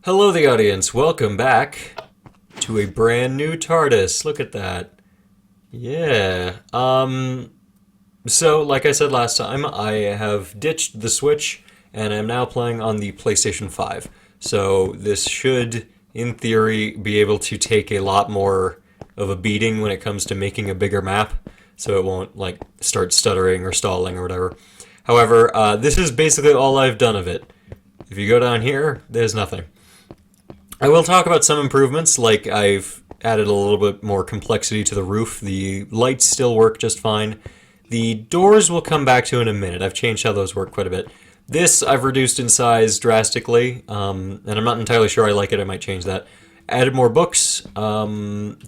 Hello, the audience. Welcome back to a brand new TARDIS. Look at that. Yeah. So, like I said last time, I have ditched the Switch and I'm now playing on the PlayStation 5. So, this should, in theory, be able to take a lot more of a beating when it comes to making a bigger map. So, it won't, like, start stuttering or stalling or whatever. However, this is basically all I've done of it. If you go down here, there's nothing. I will talk about some improvements, like I've added a little bit more complexity to the roof. The lights still work just fine. The doors will come back to in a minute. I've changed how those work quite a bit. This I've reduced in size drastically, and I'm not entirely sure I like it. I might change that. Added more books.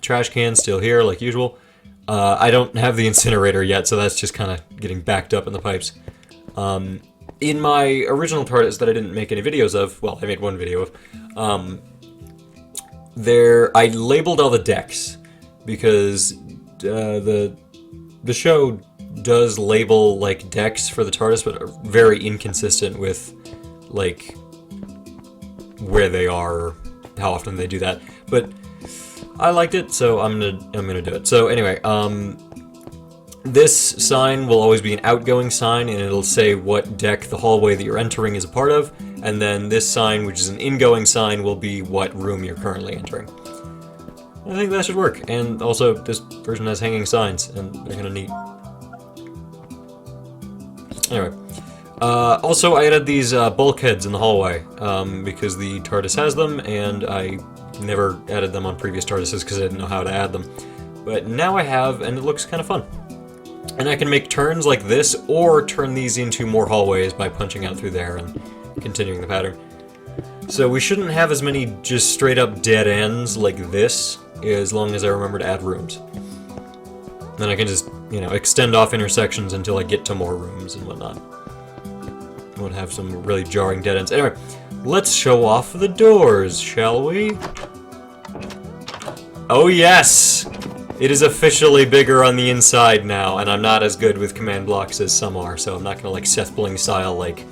Trash can still here, like usual. I don't have the incinerator yet, so that's just kind of getting backed up in the pipes. In my original TARDIS that I didn't make any videos of, well, I made one video of, I labeled all the decks because the show does label like decks for the TARDIS, but are very inconsistent with like where they are, how often they do that. But I liked it, so I'm gonna do it. So anyway, this sign will always be an outgoing sign, and it'll say what deck the hallway that you're entering is a part of. And then this sign, which is an ingoing sign, will be what room you're currently entering. I think that should work. And also, this version has hanging signs, and they're kind of neat. Anyway. Also, I added these bulkheads in the hallway, because the TARDIS has them, and I never added them on previous TARDISes because I didn't know how to add them. But now I have, and it looks kind of fun. And I can make turns like this, or turn these into more hallways by punching out through there and continuing the pattern. So we shouldn't have as many just straight up dead ends like this, as long as I remember to add rooms. Then I can just, extend off intersections until I get to more rooms and whatnot. Won't have some really jarring dead ends. Anyway, let's show off the doors, shall we? Oh yes! It is officially bigger on the inside now, and I'm not as good with command blocks as some are, so I'm not gonna like Seth Bling style, like,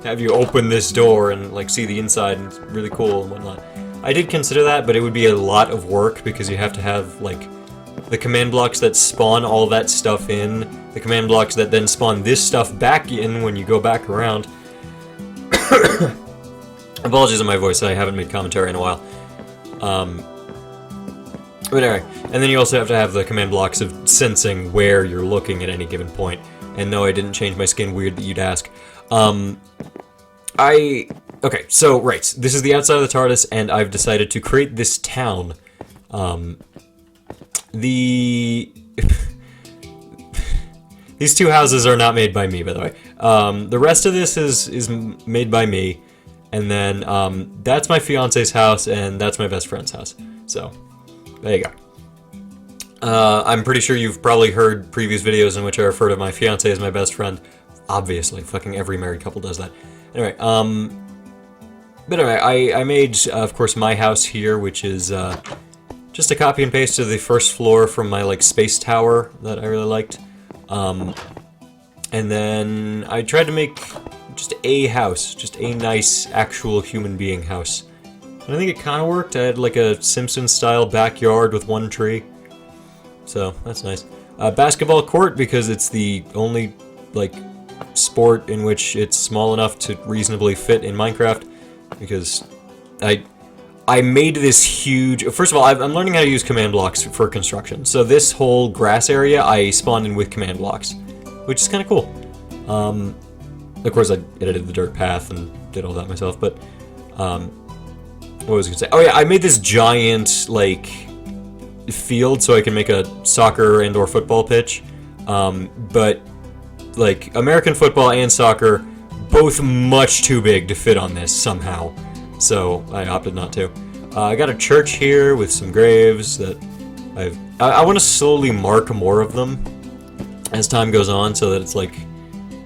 have you open this door and like see the inside and it's really cool and whatnot. I did consider that, but it would be a lot of work because you have to have like the command blocks that spawn all that stuff in, the command blocks that then spawn this stuff back in when you go back around. Apologies on my voice, I haven't made commentary in a while. But anyway, and then you also have to have the command blocks of sensing where you're looking at any given point. And no, I didn't change my skin, weird that you'd ask. Okay, so, right, this is the outside of the TARDIS, and I've decided to create this town. These two houses are not made by me, by the way. The rest of this is made by me, and then, that's my fiance's house, and that's my best friend's house. So, there you go. I'm pretty sure you've probably heard previous videos in which I refer to my fiance as my best friend. Obviously, fucking every married couple does that. Anyway, but anyway, I made, of course, my house here, which is, just a copy and paste to the first floor from my, like, space tower that I really liked. And then I tried to make just a house, just a nice, actual human being house. And I think it kind of worked. I had, like, a Simpsons-style backyard with one tree. So, that's nice. Basketball court, because it's the only, like, sport in which it's small enough to reasonably fit in Minecraft, because I made this huge... First of all, I'm learning how to use command blocks for construction, so this whole grass area I spawned in with command blocks, which is kind of cool. Of course, I edited the dirt path and did all that myself, but what was I gonna say? Oh yeah, I made this giant, like, field so I can make a soccer and or football pitch, but like, American football and soccer, both much too big to fit on this, somehow. So, I opted not to. I got a church here with some graves that I want to slowly mark more of them as time goes on, so that it's like,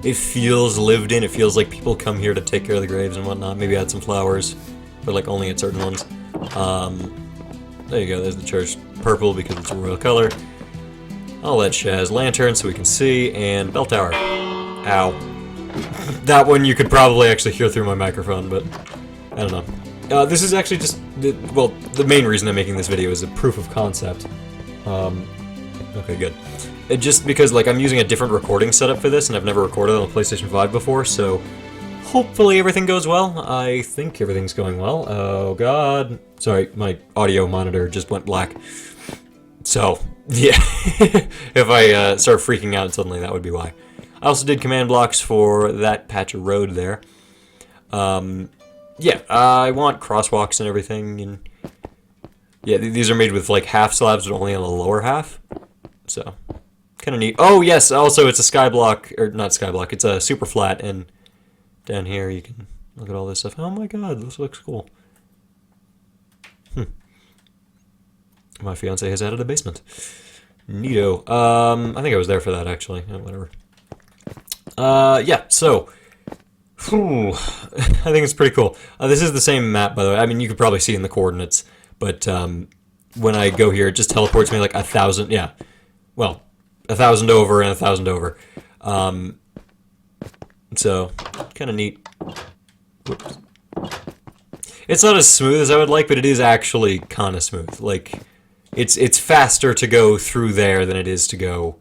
it feels lived in, it feels like people come here to take care of the graves and whatnot. Maybe add some flowers, but like only at certain ones. There you go, there's the church. Purple because it's a royal color. All that shaz. Lantern so we can see, and bell tower. Ow. That one you could probably actually hear through my microphone, but I don't know. This is actually just, well, the main reason I'm making this video is a proof of concept. Okay, good. Just because, like, I'm using a different recording setup for this, and I've never recorded on the PlayStation 5 before, so hopefully everything goes well. I think everything's going well. Oh, God. Sorry, my audio monitor just went black. So, yeah. If I start freaking out suddenly, that would be why. I also did command blocks for that patch of road there. Yeah, I want crosswalks and everything, and yeah, these are made with, like, half slabs, but only on the lower half, so kind of neat. Oh, yes, also, it's a skyblock, or not skyblock, it's a super flat, and down here you can look at all this stuff. Oh my god, this looks cool. My fiance has added a basement. Neato. I think I was there for that, actually. Whatever. Yeah, so I think it's pretty cool. This is the same map, by the way. I mean, you could probably see in the coordinates, but when I go here, it just teleports me like 1,000. Yeah, well, 1,000 over and 1,000 over. So kind of neat. Whoops. It's not as smooth as I would like, but it is actually kind of smooth. Like, it's faster to go through there than it is to go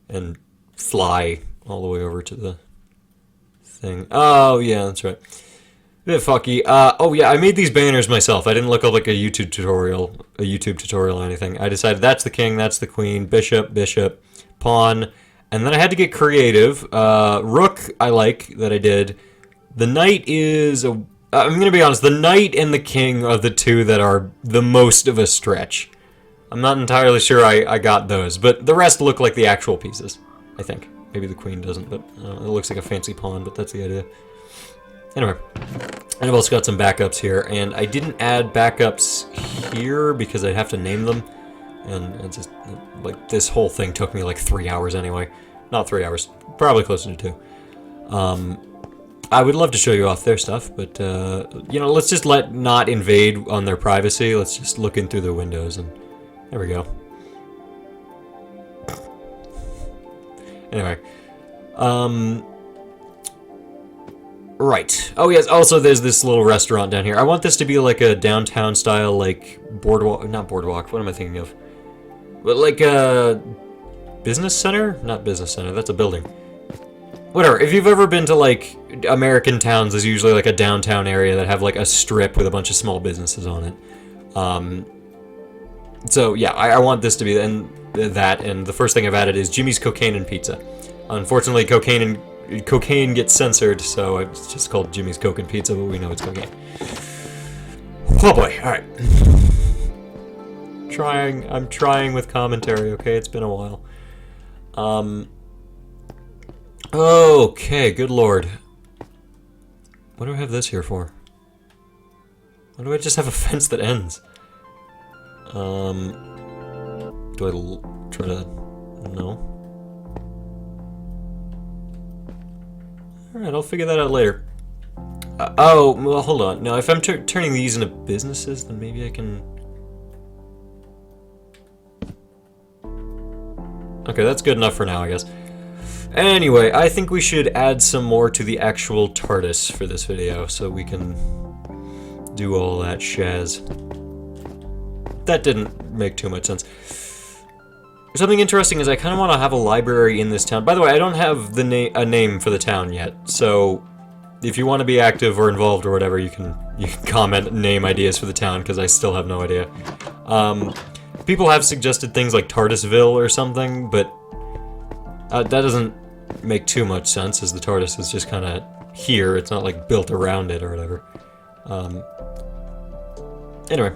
and fly all the way over to the thing. Oh, yeah, that's right. A bit fucky. Oh, yeah, I made these banners myself. I didn't look up like a YouTube tutorial or anything. I decided that's the king, that's the queen, bishop, bishop, pawn, and then I had to get creative. Rook, I like that I did. The knight is I'm going to be honest, the knight and the king are the two that are the most of a stretch. I'm not entirely sure I got those, but the rest look like the actual pieces, I think. Maybe the queen doesn't, but it looks like a fancy pawn, but that's the idea. Anyway, and I've also got some backups here, and I didn't add backups here because I'd have to name them, and it's just, like, this whole thing took me like 3 hours anyway. Not 3 hours, probably closer to 2. I would love to show you off their stuff, but, you know, let's just not invade on their privacy. Let's just look in through their windows, and there we go. Anyway, right. Oh, yes, also there's this little restaurant down here. I want this to be like a downtown style, like, boardwalk, not boardwalk, what am I thinking of? But like a business center? Not business center, that's a building. Whatever, if you've ever been to, like, American towns, there's usually, like, a downtown area that have, like, a strip with a bunch of small businesses on it. So, yeah, I want this to be that, and the first thing I've added is Jimmy's Cocaine and Pizza. Unfortunately, cocaine gets censored, so it's just called Jimmy's Coke and Pizza, but we know it's cocaine. Oh boy, alright. I'm trying with commentary, okay? It's been a while. Okay, good lord. What do I have this here for? Why do I just have a fence that ends? Do I try to... No. Alright, I'll figure that out later. Oh, well, hold on. Now, if I'm turning these into businesses, then maybe I can... Okay, that's good enough for now, I guess. Anyway, I think we should add some more to the actual TARDIS for this video, so we can do all that shaz. That didn't make too much sense. Something interesting is I kind of want to have a library in this town. By the way, I don't have a name for the town yet, so if you want to be active or involved or whatever, you can comment name ideas for the town, because I still have no idea. People have suggested things like TARDISville or something, but that doesn't make too much sense, as the TARDIS is just kind of here. It's not like built around it or whatever. Anyway.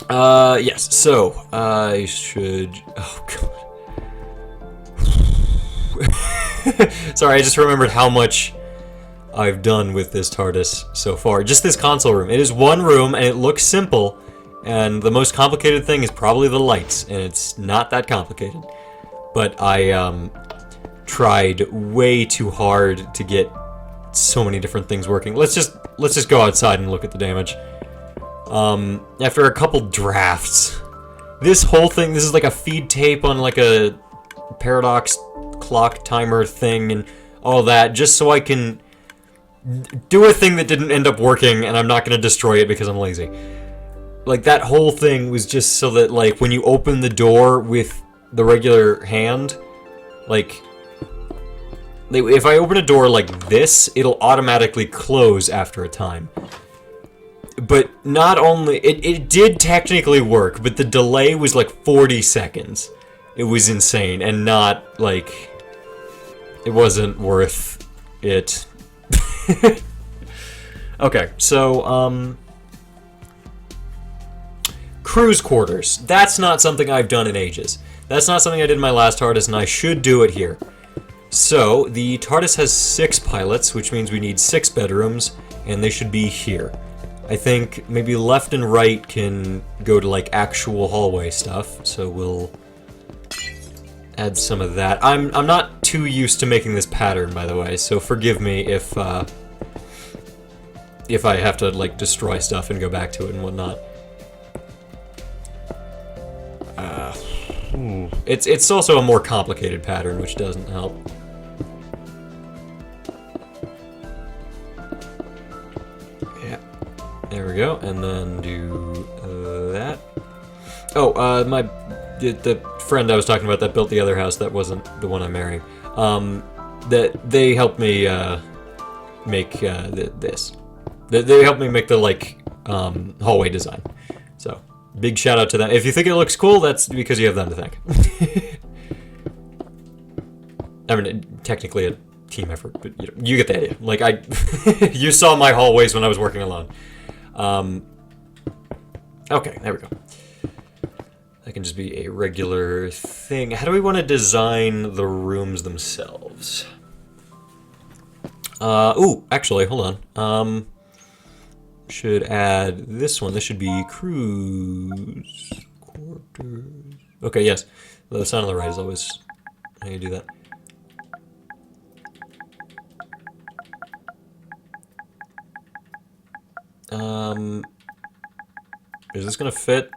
Yes, so, I should... Oh, God. Sorry, I just remembered how much I've done with this TARDIS so far. Just this console room. It is one room, and it looks simple, and the most complicated thing is probably the lights, and it's not that complicated. But I, tried way too hard to get so many different things working. Let's just go outside and look at the damage. After a couple drafts, this whole thing, this is like a feed tape on like a paradox clock timer thing and all that, just so I can do a thing that didn't end up working, and I'm not gonna destroy it because I'm lazy. Like, that whole thing was just so that, like, when you open the door with the regular hand, like, if I open a door like this, it'll automatically close after a time. But not only... It did technically work, but the delay was like 40 seconds. It was insane, and not, like... It wasn't worth it. Okay, so, cruise quarters. That's not something I've done in ages. That's not something I did in my last TARDIS, and I should do it here. So, the TARDIS has 6 pilots, which means we need 6 bedrooms, and they should be here. I think maybe left and right can go to, like, actual hallway stuff, so we'll add some of that. I'm not too used to making this pattern, by the way, so forgive me if I have to, like, destroy stuff and go back to it and whatnot. It's also a more complicated pattern, which doesn't help. Yeah, there we go, and then do that. Oh, the friend I was talking about that built the other house, that wasn't the one I'm marrying. That they helped me make this. They helped me make the, like, hallway design. So, big shout out to them. If you think it looks cool, that's because you have them to thank. I mean, technically a team effort, but you get the idea. Like, you saw my hallways when I was working alone. Okay, there we go. That can just be a regular thing. How do we want to design the rooms themselves? Ooh, actually, hold on. Should add this one. This should be cruise quarters. Okay, yes. The sign on the right is always how you do that. Is this gonna fit?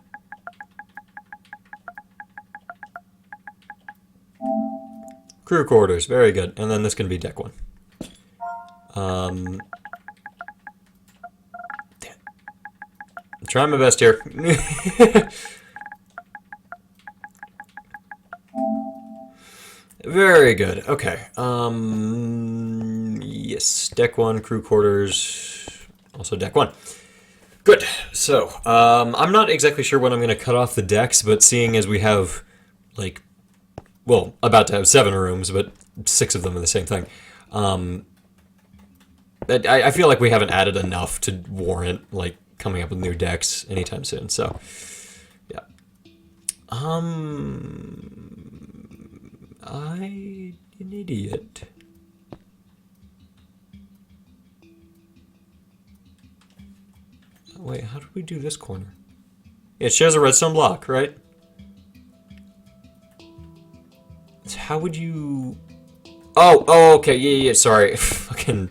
Crew quarters, very good. And then this can be deck 1. Damn. I'm trying my best here. Very good. Okay. Yes, deck 1, crew quarters, also deck 1. Good. So, I'm not exactly sure when I'm going to cut off the decks, but seeing as we have, like, well, about to have 7 rooms, but 6 of them are the same thing, I feel like we haven't added enough to warrant, like, coming up with new decks anytime soon, so, yeah. I'm an idiot. Wait, how do we do this corner? It shares a redstone block, right? How would you... Oh, okay, yeah, sorry. Fucking...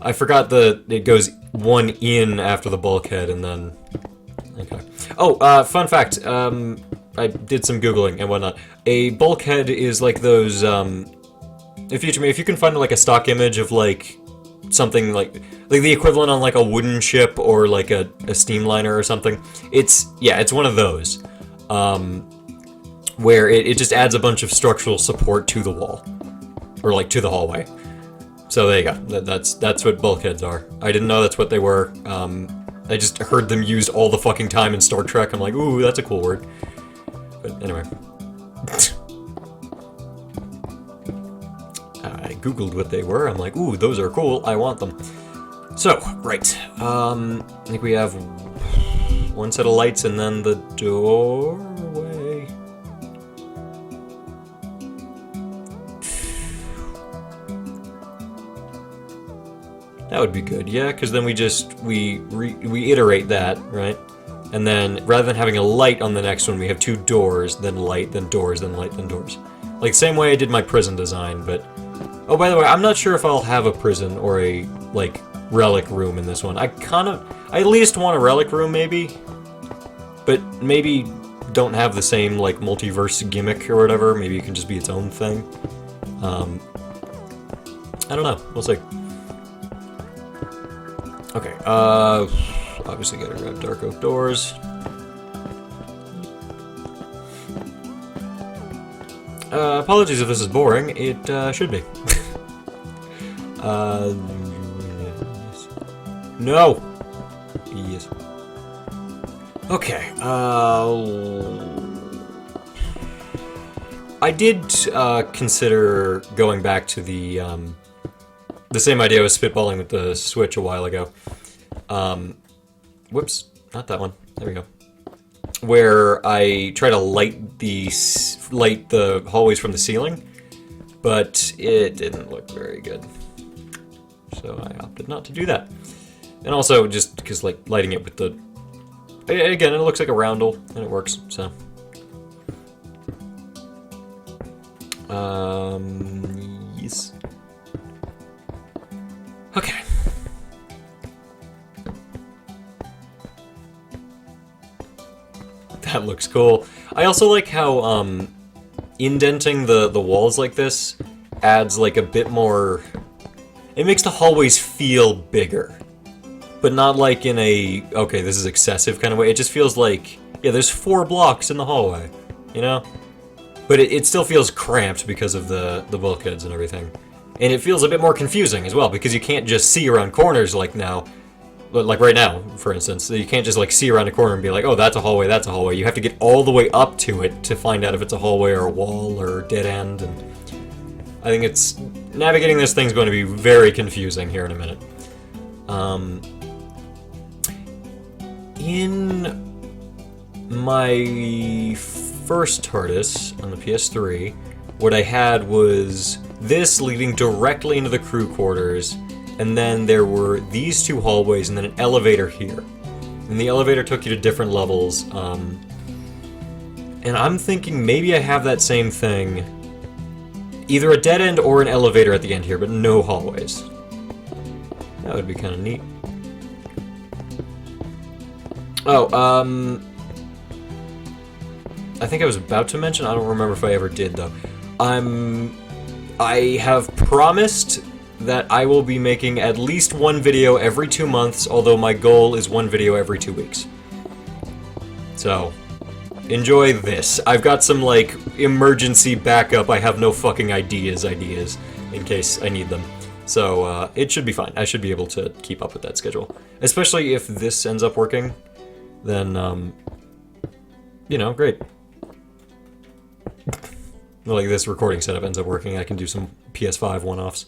I forgot it goes 1 in after the bulkhead, and then... Okay. Oh, fun fact, I did some Googling and whatnot. A bulkhead is like those, if you can find, like, a stock image of, like, something like the equivalent on, like, a wooden ship or, like, a steam liner or something. It's one of those. Where it just adds a bunch of structural support to the wall. Or, like, to the hallway. So there you go. That's what bulkheads are. I didn't know that's what they were. I just heard them used all the fucking time in Star Trek. I'm like, ooh, that's a cool word. But anyway. I googled what they were. I'm like, ooh, those are cool. I want them. So, right. I think we have 1 set of lights and then the doorway. That would be good, yeah, because then we iterate that, right? And then, rather than having a light on the next one, we have 2 doors, then light, then doors, then light, then doors. Like, same way I did my prison design, but... Oh, by the way, I'm not sure if I'll have a prison or a, like, relic room in this one. I at least want a relic room, maybe? But maybe don't have the same, like, multiverse gimmick or whatever. Maybe it can just be its own thing. I don't know. We'll see. Okay, obviously gotta grab dark oak doors. Apologies if this is boring, it, should be. Yes. No! Yes. Okay, I did, consider going back to the same idea I was spitballing with the Switch a while ago. Whoops, not that one. There we go. Where I try to light the hallways from the ceiling, but it didn't look very good. So I opted not to do that. And also just because, like, lighting it with the... Again, it looks like a roundel, and it works, so... Yes. Okay. That looks cool. I also like how, indenting the walls like this adds, like, a bit more... It makes the hallways feel bigger. But not like in a, okay, this is excessive kind of way. It just feels like, yeah, there's 4 blocks in the hallway, you know? But it still feels cramped because of the bulkheads and everything. And it feels a bit more confusing as well, because you can't just see around corners like now. Like right now, for instance. You can't just like see around a corner and be like, oh, that's a hallway, that's a hallway. You have to get all the way up to it to find out if it's a hallway or a wall or a dead end. And I think it's... Navigating this thing's going to be very confusing here in a minute. In my first TARDIS on the PS3, what I had was this leading directly into the crew quarters, and then there were these 2 hallways and then an elevator here. And the elevator took you to different levels, and I'm thinking maybe I have that same thing. Either a dead end or an elevator at the end here, but no hallways. That would be kind of neat. Oh, I think I was about to mention, I don't remember if I ever did, though. I have promised that I will be making at least 1 video every 2 months, although my goal is 1 video every 2 weeks. So, enjoy this. I've got some, like, emergency backup, I have no fucking ideas, in case I need them. So, it should be fine. I should be able to keep up with that schedule. Especially if this ends up working, then, you know, great. Like, this recording setup ends up working, I can do some PS5 one-offs.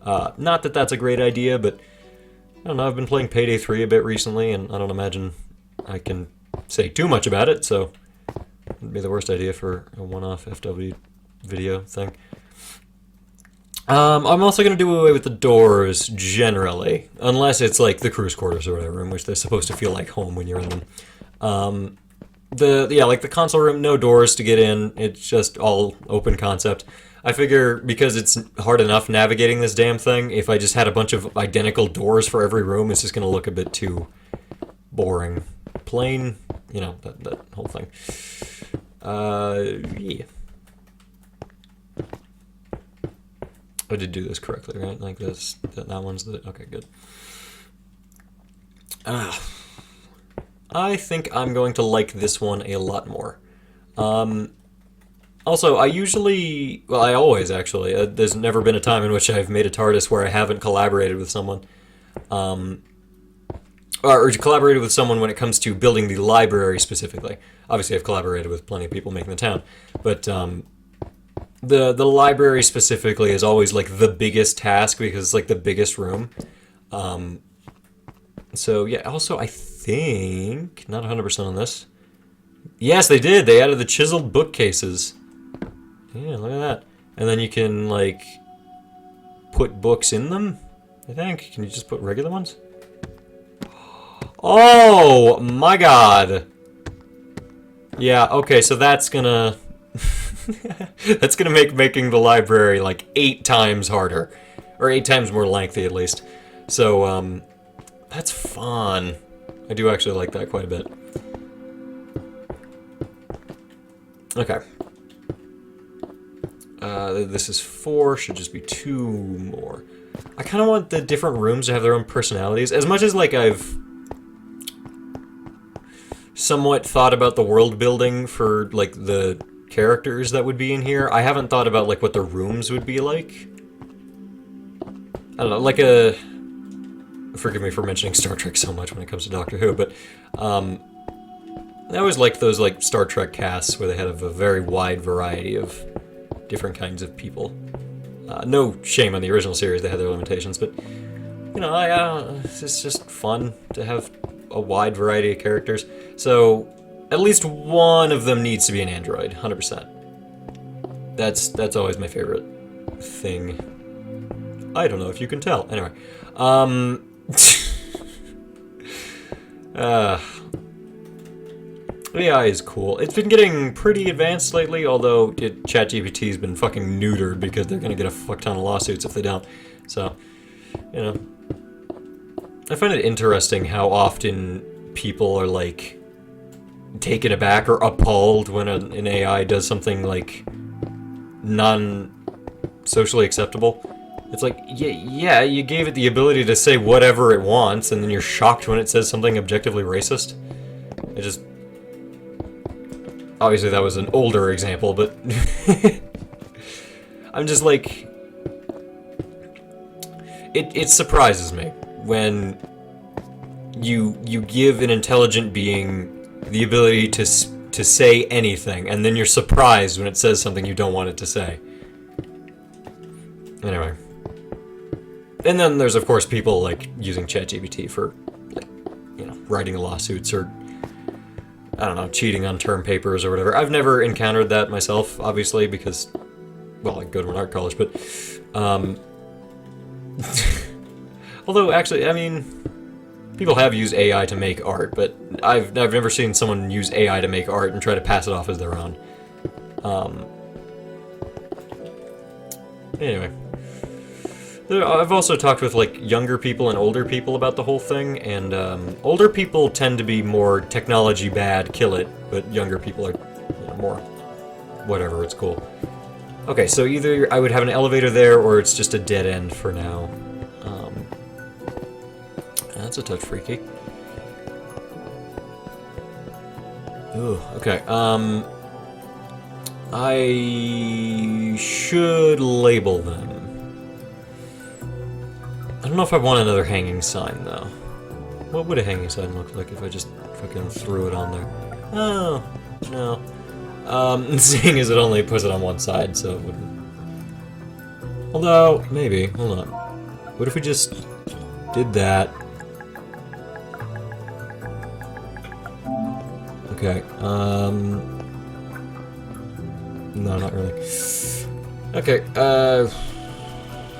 Not that that's a great idea, but, I don't know, I've been playing Payday 3 a bit recently, and I don't imagine I can say too much about it, so... It'd be the worst idea for a one-off FW video thing. I'm also going to do away with the doors, generally. Unless it's like the cruise quarters or whatever, in which they're supposed to feel like home when you're in them. Like the console room, no doors to get in. It's just all open concept. I figure because it's hard enough navigating this damn thing, if I just had a bunch of identical doors for every room, it's just going to look a bit too boring. Plain, you know, that whole thing. Yeah. I did do this correctly, right? Like this, that one's the... Okay, good. I think I'm going to like this one a lot more. Also, I usually... Well, I always, actually. There's never been a time in which I've made a TARDIS where I haven't collaborated with someone. Or collaborated with someone when it comes to building the library specifically. Obviously, I've collaborated with plenty of people making the town, but the library specifically is always like the biggest task because it's like the biggest room. So yeah. Also, I think not 100% on this. Yes, they did. They added the chiseled bookcases. Yeah, look at that. And then you can like put books in them. I think. Can you just put regular ones? Oh my god. Yeah, okay, so that's gonna... that's gonna make making the library like 8 times harder. Or 8 times more lengthy, at least. So, that's fun. I do actually like that quite a bit. Okay. This is 4, should just be 2 more. I kind of want the different rooms to have their own personalities. As much as, like, I've somewhat thought about the world building for, like, the characters that would be in here, I haven't thought about, like, what the rooms would be like. I don't know, like a... Forgive me for mentioning Star Trek so much when it comes to Doctor Who, but, I always liked those, like, Star Trek casts where they had a very wide variety of different kinds of people. No shame on the original series, they had their limitations, but, you know, it's just fun to have a wide variety of characters. So, at least one of them needs to be an android, 100%. That's always my favorite thing. I don't know if you can tell. Anyway, AI is cool. It's been getting pretty advanced lately, although ChatGPT's been fucking neutered because they're gonna get a fuck ton of lawsuits if they don't. So, you know. I find it interesting how often people are, like, taken aback or appalled when an AI does something, like, non-socially acceptable. It's like, yeah, you gave it the ability to say whatever it wants, and then you're shocked when it says something objectively racist. It just... Obviously that was an older example, but... I'm just like... It surprises me when you give an intelligent being the ability to say anything, and then you're surprised when it says something you don't want it to say. Anyway. And then there's, of course, people, like, using ChatGPT for, like, you know, writing lawsuits or, I don't know, cheating on term papers or whatever. I've never encountered that myself, obviously, because, well, I go to an art college, but, although, actually, I mean, people have used AI to make art, but I've never seen someone use AI to make art and try to pass it off as their own. Anyway. I've also talked with, like, younger people and older people about the whole thing, and older people tend to be more technology bad, kill it, but younger people are, you know, more whatever, it's cool. Okay, so either I would have an elevator there, or it's just a dead end for now. That's a touch freaky. Ooh, okay, I should label them. I don't know if I want another hanging sign, though. What would a hanging sign look like if I just fucking threw it on there? Oh, no. Seeing as it only puts it on one side, so it wouldn't... Although, maybe. Hold on. What if we just did that? Okay, no, not really. Okay,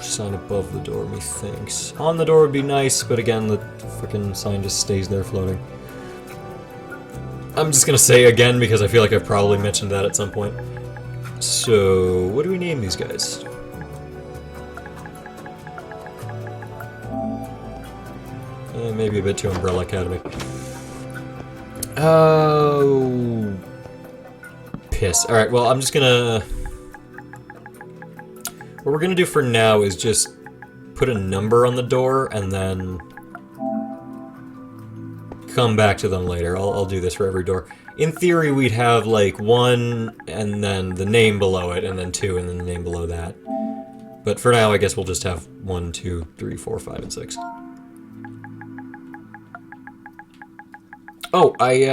sign above the door, methinks. On the door would be nice, but again, the frickin' sign just stays there floating. I'm just gonna say again because I feel like I've probably mentioned that at some point. So, what do we name these guys? Maybe a bit too Umbrella Academy. Oh, piss. Alright, well, I'm just gonna... What we're gonna do for now is just put a number on the door and then come back to them later. I'll do this for every door. In theory, we'd have, like, 1 and then the name below it, and then 2 and then the name below that. But for now, I guess we'll just have 1, 2, 3, 4, 5, and 6. Oh, I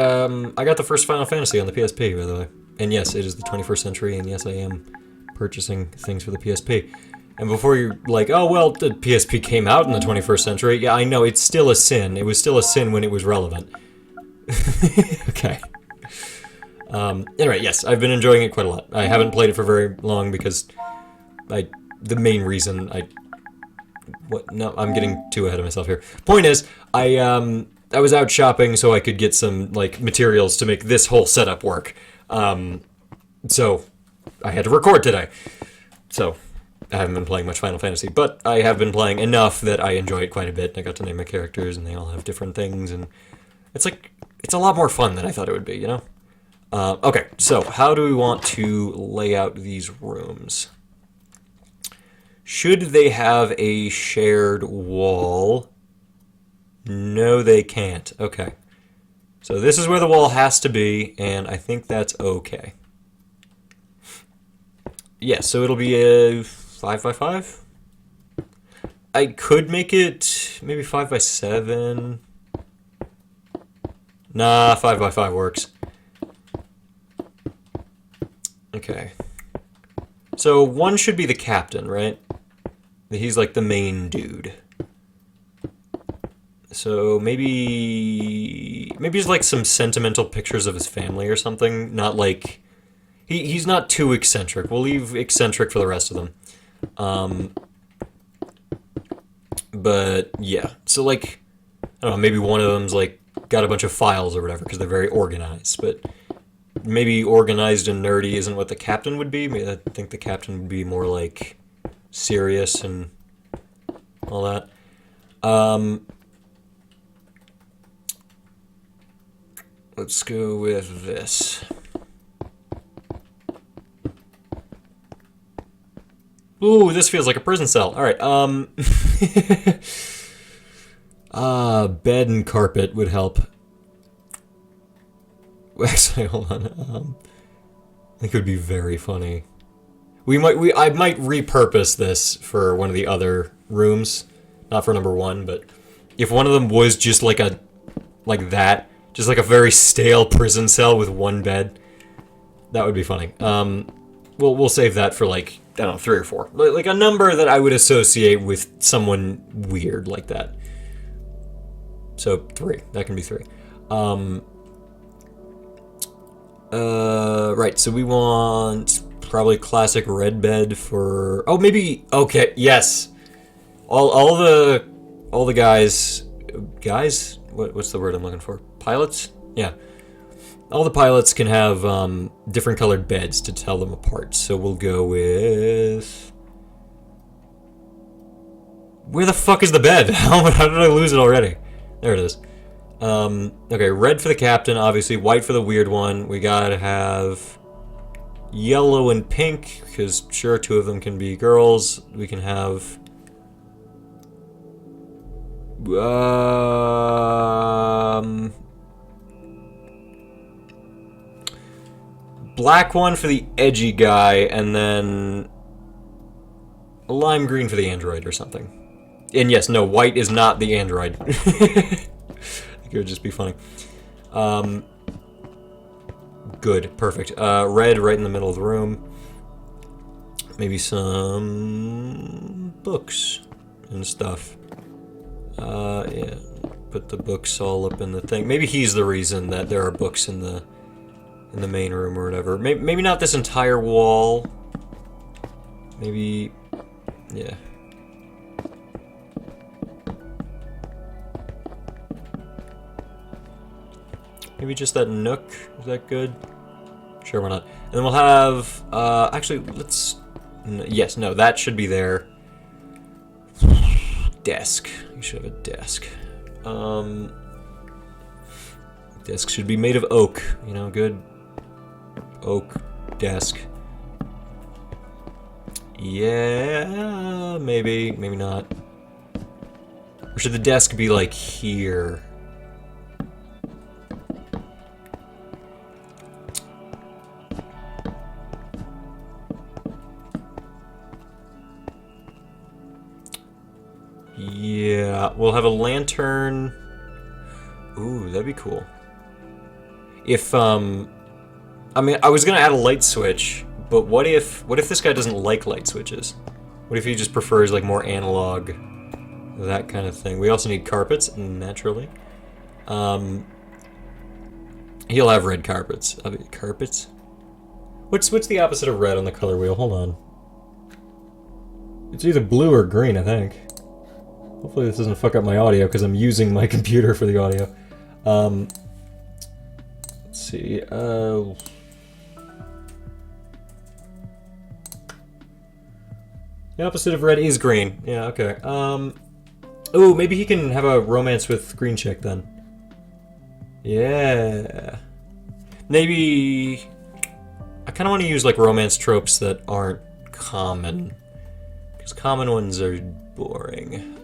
got the first Final Fantasy on the PSP, by the way. And yes, it is the 21st century, and yes, I am purchasing things for the PSP. And before you're like, oh, well, the PSP came out in the 21st century. Yeah, I know, it's still a sin. It was still a sin when it was relevant. Okay. Anyway, yes, I've been enjoying it quite a lot. I haven't played it for very long because the main reason no, I'm getting too ahead of myself here. Point is, I was out shopping so I could get some, like, materials to make this whole setup work. So I had to record today. So I haven't been playing much Final Fantasy, but I have been playing enough that I enjoy it quite a bit. I got to name my characters, and they all have different things, and it's a lot more fun than I thought it would be, you know? Okay, so how do we want to lay out these rooms? Should they have a shared wall? No, they can't. Okay. So this is where the wall has to be, and I think that's okay. Yeah, so it'll be a 5 by 5. I could make it maybe 5 by 7. Nah, 5 by 5 works. Okay. So one should be the captain, right? He's like the main dude. So maybe just like some sentimental pictures of his family or something. Not like he's not too eccentric. We'll leave eccentric for the rest of them. But yeah. So like I don't know, maybe one of them's like got a bunch of files or whatever because they're very organized, but maybe organized and nerdy isn't what the captain would be. I think the captain would be more like serious and all that. Let's go with this. Ooh, this feels like a prison cell. All right. Bed and carpet would help. Actually, hold on. I think it would be very funny. I might repurpose this for one of the other rooms, not for number 1, but if one of them was just like that, just like a very stale prison cell with one bed, that would be funny. We'll save that for like I don't know 3 or 4, like a number that I would associate with someone weird like that. So 3, that can be 3. Right, so we want probably classic red bed for... Oh, maybe... Okay, yes. All the guys... Guys? What's the word I'm looking for? Pilots? Yeah. All the pilots can have different colored beds to tell them apart. So we'll go with... Where the fuck is the bed? How did I lose it already? There it is. Okay, red for the captain, obviously. White for the weird one. We gotta have yellow and pink, because sure, 2 of them can be girls. We can have... black one for the edgy guy, and then a lime green for the android or something. And yes, no, white is not the android. It would just be funny. Good, perfect. Red right in the middle of the room. Maybe some books and stuff. Yeah, put the books all up in the thing. Maybe he's the reason that there are books in the main room or whatever. Maybe not this entire wall. Maybe, yeah. Maybe just that nook. Is that good? Sure, why not? And then we'll have... actually, let's... Yes, no, that should be there. Desk. You should have a desk. Desk should be made of oak. You know, good oak desk. Yeah, maybe not. Or should the desk be like here? Yeah, we'll have a lantern. Ooh, that'd be cool. If, I mean, I was gonna add a light switch, but what if this guy doesn't like light switches? What if he just prefers, like, more analog, that kind of thing? We also need carpets, naturally. He'll have red carpets. Carpets? What's the opposite of red on the color wheel? Hold on. It's either blue or green, I think. Hopefully this doesn't fuck up my audio, because I'm using my computer for the audio. Let's see, the opposite of red is green. Yeah, okay. Ooh, maybe he can have a romance with Green Chick, then. Yeah. Maybe... I kind of want to use, like, romance tropes that aren't common. Because common ones are boring.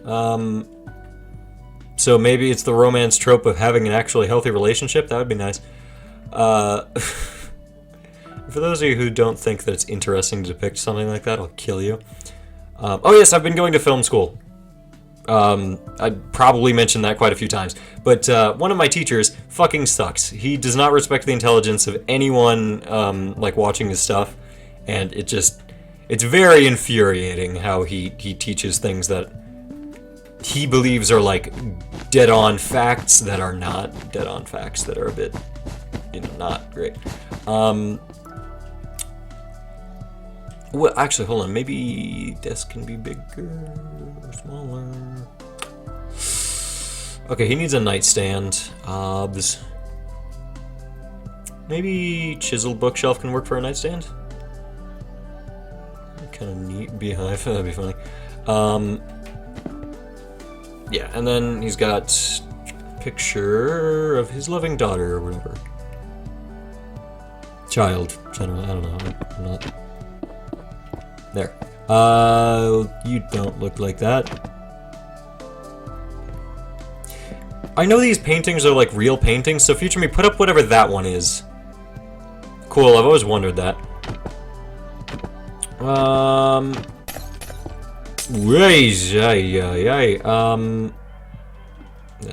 So maybe it's the romance trope of having an actually healthy relationship? That would be nice. For those of you who don't think that it's interesting to depict something like that, I'll kill you. Oh yes, I've been going to film school. I probably mentioned that quite a few times. But one of my teachers fucking sucks. He does not respect the intelligence of anyone like watching his stuff. And it's very infuriating how he teaches things that he believes are like dead-on facts that are not dead-on facts, that are a bit, not great. Well, actually, hold on. Maybe desk can be bigger or smaller. Okay, he needs a nightstand. Maybe chiseled bookshelf can work for a nightstand? Kind of neat beehive. That'd be funny. Yeah, and then he's got a picture of his loving daughter or whatever. Child. I don't know. I'm not... There. You don't look like that. I know these paintings are like real paintings, so future me, put up whatever that one is. Cool, I've always wondered that. Yeah,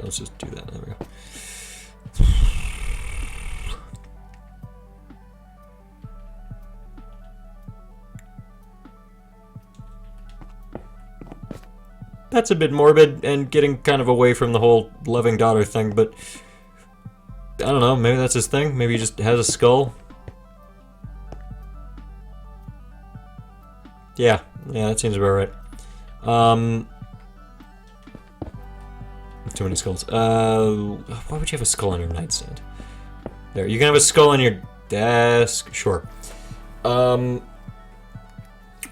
let's just do that. There we go. That's a bit morbid and getting kind of away from the whole loving daughter thing, but I don't know, maybe that's his thing. Maybe he just has a skull. Yeah, that seems about right. Too many skulls. Why would you have a skull on your nightstand? There, you can have a skull on your desk, sure. Or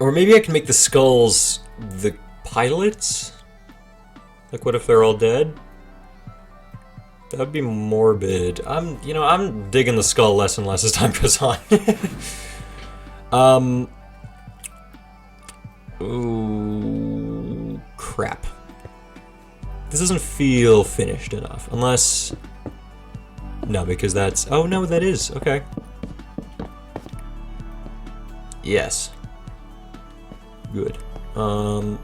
maybe I can make the skulls the pilots? Like, what if they're all dead? That'd be morbid. I'm digging the skull less and less as time goes on. Ooh, crap. This doesn't feel finished enough, unless... No, because that's... Oh, no, that is. Okay. Yes. Good. Oh,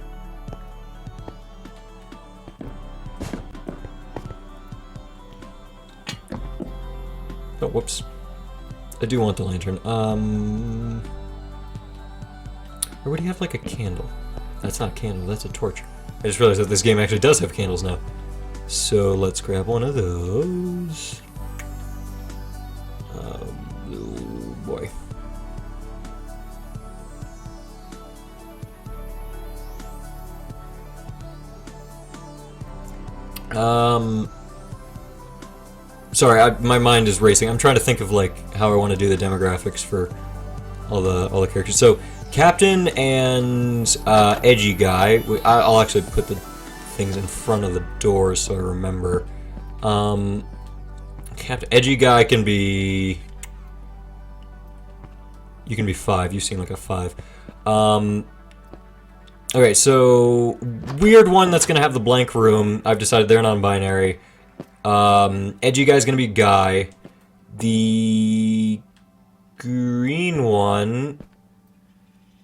whoops. I do want the lantern. Or would he have, like, a candle? That's not a candle, that's a torch. I just realized that this game actually does have candles now. So let's grab one of those. Oh boy. Sorry, my mind is racing. I'm trying to think of like how I want to do the demographics for all the characters. So Captain and Edgy Guy. I'll actually put the things in front of the doors so I remember. Captain Edgy Guy can be. You can be 5. You seem like a 5. Okay, so weird one that's gonna have the blank room. I've decided they're non-binary. Edgy Guy's gonna be Guy. The green one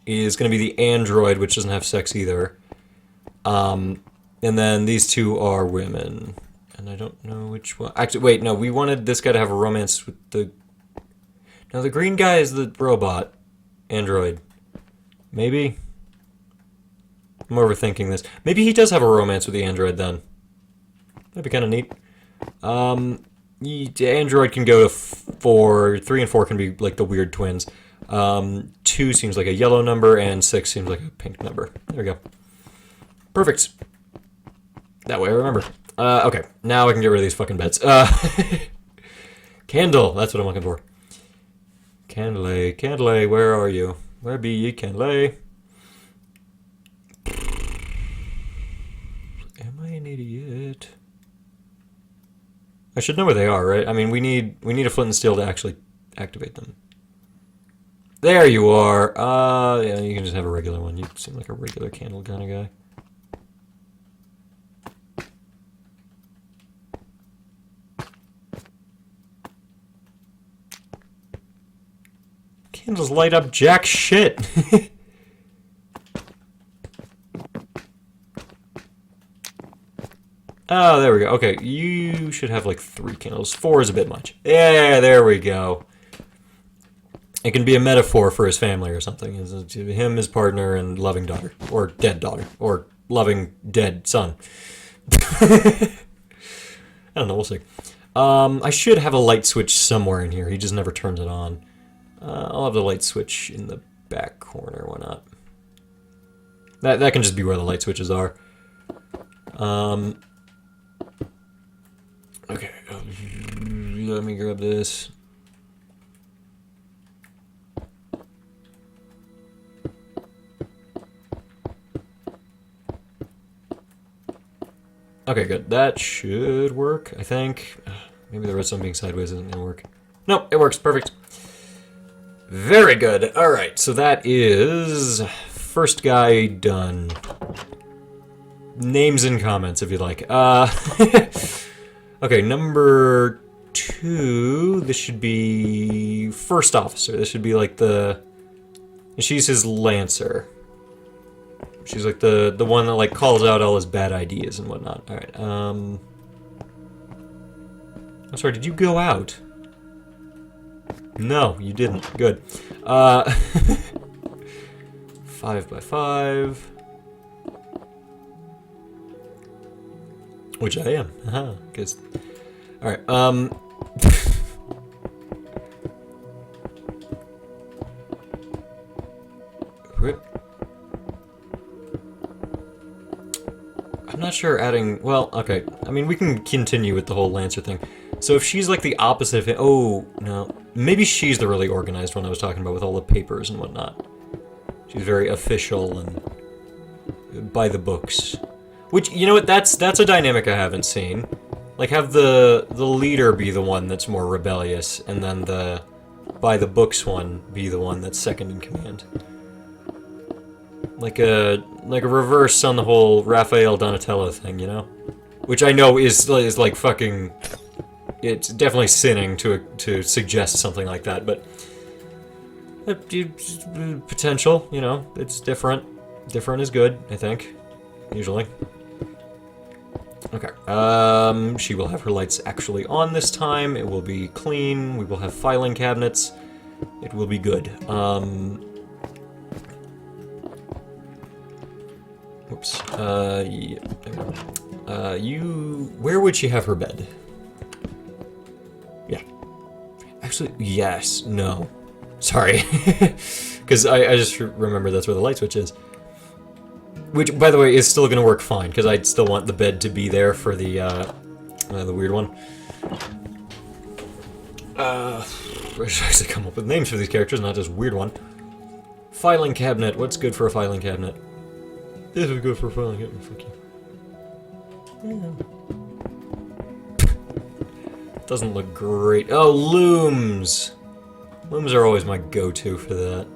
is gonna be the android, which doesn't have sex either. And then these two are women. And I don't know which one. Actually, wait, no, we wanted this guy to have a romance with the... No, the green guy is the robot. Android. Maybe? I'm overthinking this. Maybe he does have a romance with the android then. That'd be kind of neat. The android can go to 4. 3 and 4 can be like the weird twins. 2 seems like a yellow number, and 6 seems like a pink number. There we go. Perfect. That way I remember. Okay, now I can get rid of these fucking beds. Candle, that's what I'm looking for. Candle, where are you? Where be ye, Candle? Am I an idiot? I should know where they are, right? I mean, we need a flint and steel to actually activate them. There you are. Yeah, you can just have a regular one. You seem like a regular candle kind of guy. Candles light up jack shit. Oh, there we go. Okay, you should have like 3 candles. 4 is a bit much. Yeah, there we go. It can be a metaphor for his family or something. Him, his partner, and loving daughter. Or dead daughter. Or loving dead son. I don't know, we'll see. I should have a light switch somewhere in here. He just never turns it on. I'll have the light switch in the back corner. Why not? That can just be where the light switches are. Okay. Let me grab this. Okay, good. That should work, I think. Maybe the redstone being sideways isn't gonna work. Nope, it works. Perfect. Very good. Alright, so that is... first guy done. Names and comments, if you'd like. Okay, number 2... This should be... first officer. This should be like the... She's his Lancer. She's like the one that like calls out all his bad ideas and whatnot. Alright, I'm sorry, did you go out? No, you didn't. Good. 5x5. Which I am. Haha, because... Alright, I'm not sure adding... Well, okay. I mean, we can continue with the whole Lancer thing. So if she's like the opposite of... Oh, no. Maybe she's the really organized one I was talking about with all the papers and whatnot. She's very official and by the books. Which, you know what, that's a dynamic I haven't seen. Like, have the leader be the one that's more rebellious, and then the by the books one be the one that's second in command. Like a reverse on the whole Raphael Donatello thing, you know? Which I know is like fucking... It's definitely sinning to suggest something like that, but... Potential, you know? It's different. Different is good, I think. Usually. Okay. She will have her lights actually on this time. It will be clean. We will have filing cabinets. It will be good. Whoops. Yeah. Where would she have her bed? Yeah. Actually, yes. No. Sorry. Because I just remember that's where the light switch is. Which, by the way, is still gonna work fine, because I'd still want the bed to be there for the weird one. I should actually come up with names for these characters, not just weird one. Filing cabinet. What's good for a filing cabinet? This is good for a filing cabinet. Fuck you. Yeah. Doesn't look great. Oh, looms! Looms are always my go-to for that.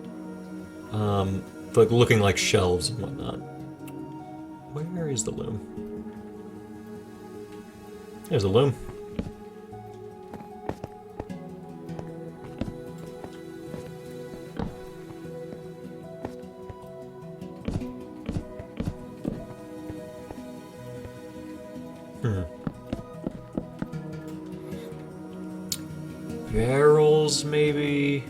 Like looking like shelves and whatnot. Where is the loom? There's a loom. Barrels, maybe?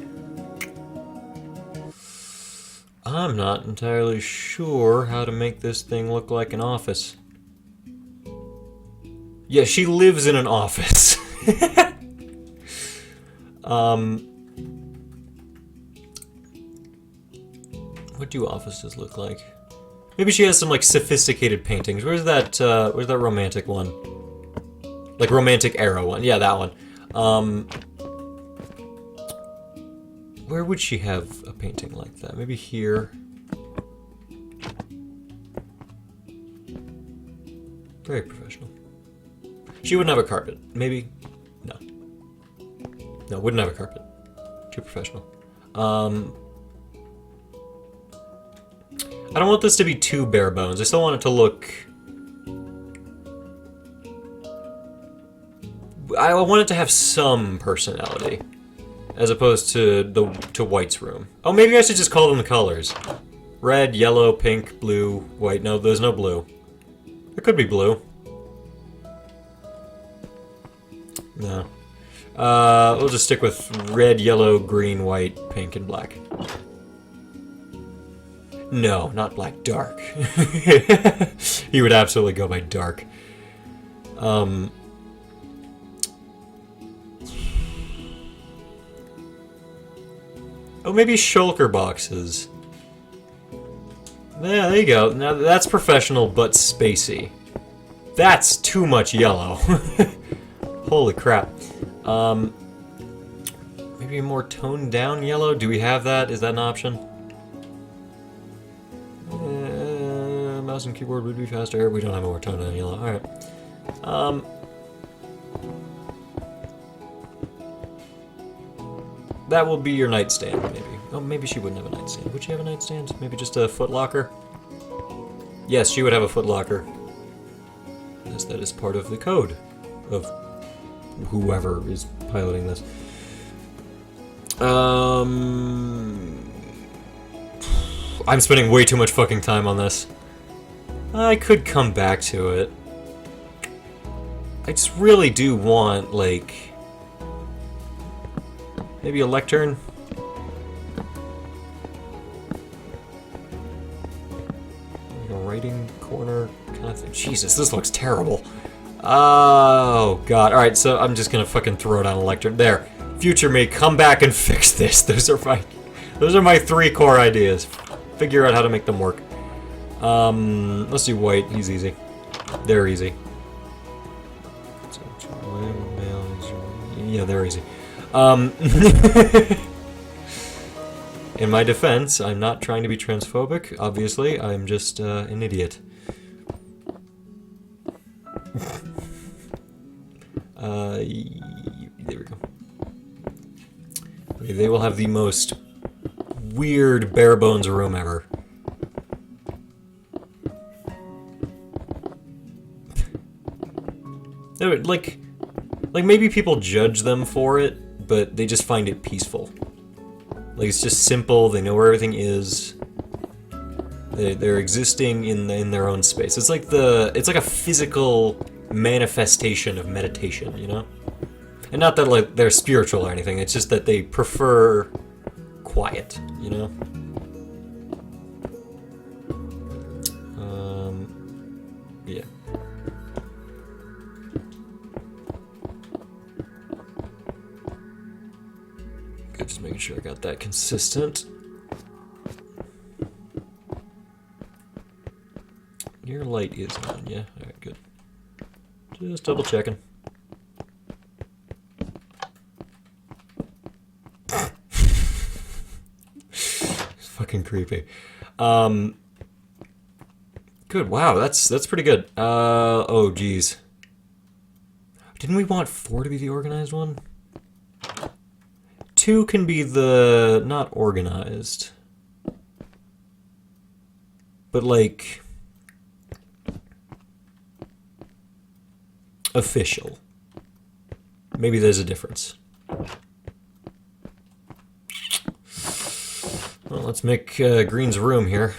I'm not entirely sure how to make this thing look like an office. Yeah, she lives in an office. What do offices look like? Maybe she has some like sophisticated paintings. Where's that romantic one? Like romantic era one. Yeah, that one. Where would she have a painting like that? Maybe here. Very professional. She wouldn't have a carpet. Maybe? No. No, wouldn't have a carpet. Too professional. I don't want this to be too bare bones. I still want it to look... I want it to have some personality, as opposed to White's room. Oh, maybe I should just call them the colors. Red, yellow, pink, blue, white. No, there's no blue. There could be blue. No. We'll just stick with red, yellow, green, white, pink, and black. No, not black. Dark. He would absolutely go by dark. Oh, maybe shulker boxes. Yeah, there you go. Now that's professional but spacey. That's too much yellow. Holy crap. Maybe a more toned down yellow? Do we have that? Is that an option? Mouse and keyboard would be faster. We don't have a more toned down yellow. Alright. That will be your nightstand, maybe. Oh, maybe she wouldn't have a nightstand. Would she have a nightstand? Maybe just a footlocker? Yes, she would have a footlocker. Yes, that is part of the code of whoever is piloting this. I'm spending way too much fucking time on this. I could come back to it. I just really do want, like... maybe a lectern? Like a writing corner kind of thing. Jesus, this looks terrible. Oh, God. Alright, so I'm just gonna fucking throw down a lectern. There. Future me, come back and fix this. Those are my 3 core ideas. Figure out how to make them work. Let's do white. He's easy. They're easy. Yeah, they're easy. In my defense, I'm not trying to be transphobic, obviously. I'm just an idiot. There we go. Okay, they will have the most weird bare bones room ever. Like maybe people judge them for it, but they just find it peaceful. Like, it's just simple, they know where everything is. They're existing in their own space. It's like a physical manifestation of meditation, you know? And not that, like, they're spiritual or anything, it's just that they prefer quiet, you know? Yeah. Good, just making sure I got that consistent. Your light is on, yeah? Alright, good. Just double checking. Fucking creepy. Good, wow, that's pretty good. Oh geez. Didn't we want 4 to be the organized one? 2 can be the not organized. But like official. Maybe there's a difference. Well, let's make Green's room here.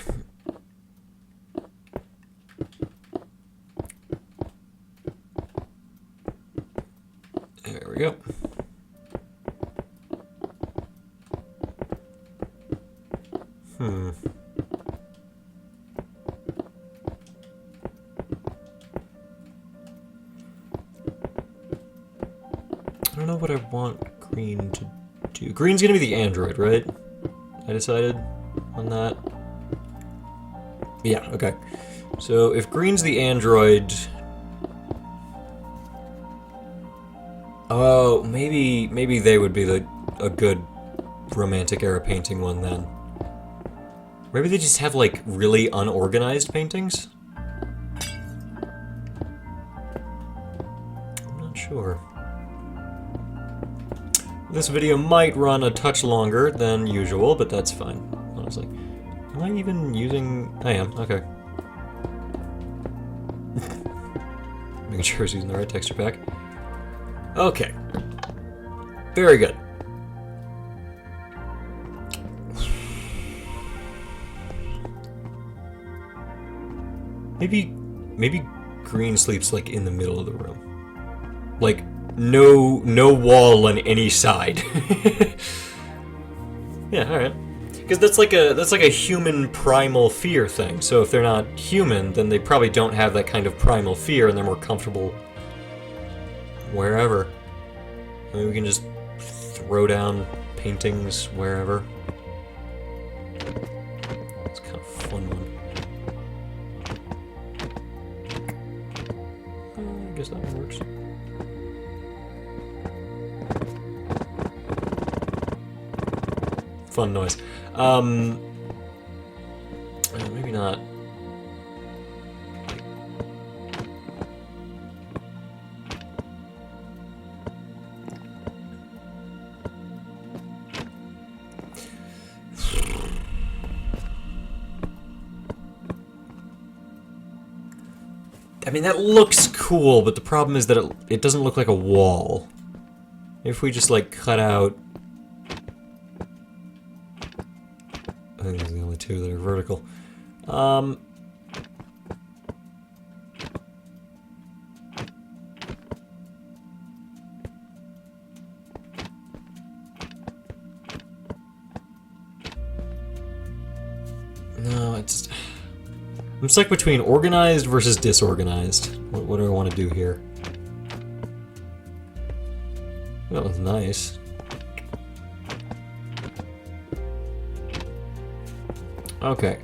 There we go. I don't know what I want Green to do. Green's gonna be the android, right? I decided on that. Yeah, okay. So if Green's the android... oh, maybe they would be a good romantic era painting one then. Maybe they just have, like, really unorganized paintings? I'm not sure. This video might run a touch longer than usual, but that's fine, honestly. Am I even using... I am, okay. Making sure I was using the right texture pack. Okay. Very good. Maybe green sleeps like in the middle of the room. Like no wall on any side. Yeah, all right. Because that's like a human primal fear thing. So if they're not human, then they probably don't have that kind of primal fear, and they're more comfortable wherever. Maybe we can just throw down paintings wherever. It's kind of a fun one. I guess that one works. Fun noise. Maybe not. I mean, that looks cool, but the problem is that it doesn't look like a wall. If we just, like, cut out... I think those are the only two that are vertical. No, it's... I'm stuck between organized versus disorganized. What do I want to do here? That was nice. Okay,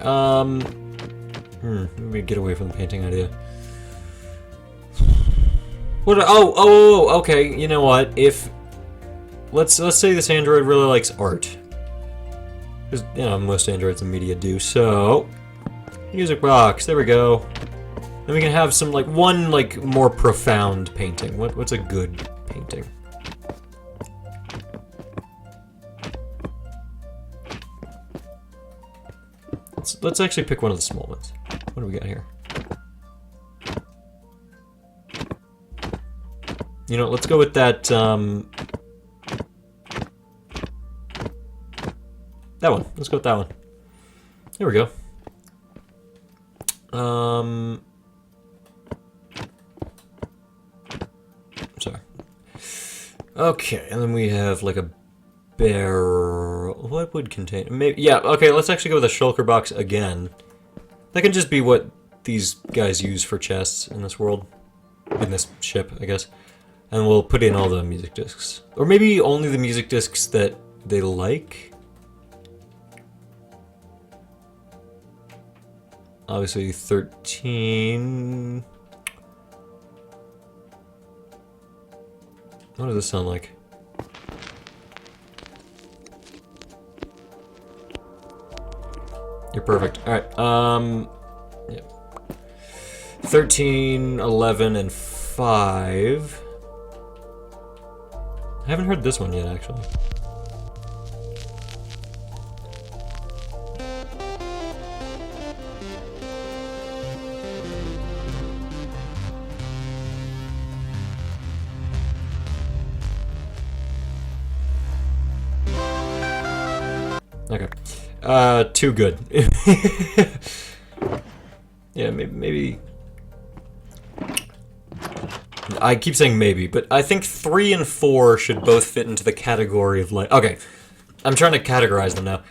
maybe get away from the painting idea. What? Oh, okay. You know what? If let's say this android really likes art, because you know most androids in media do. So, music box. There we go. Then we can have some one more profound painting. What's a good painting? Let's actually pick one of the small ones. What do we got here? You know, let's go with that, that one. Let's go with that one. There we go. Sorry. Okay, and then we have, like, a barrel. What would contain... Maybe... Yeah, okay, let's actually go with a shulker box again. That can just be what these guys use for chests in this world. In this ship, I guess. And we'll put in all the music discs. Or maybe only the music discs that they like? Obviously 13... What does this sound like? You're perfect. Alright, yeah. 13, 11, and 5. I haven't heard this one yet, actually. Okay. Too good. Yeah, maybe... I keep saying maybe, but I think 3 and 4 should both fit into the category of okay, I'm trying to categorize them now.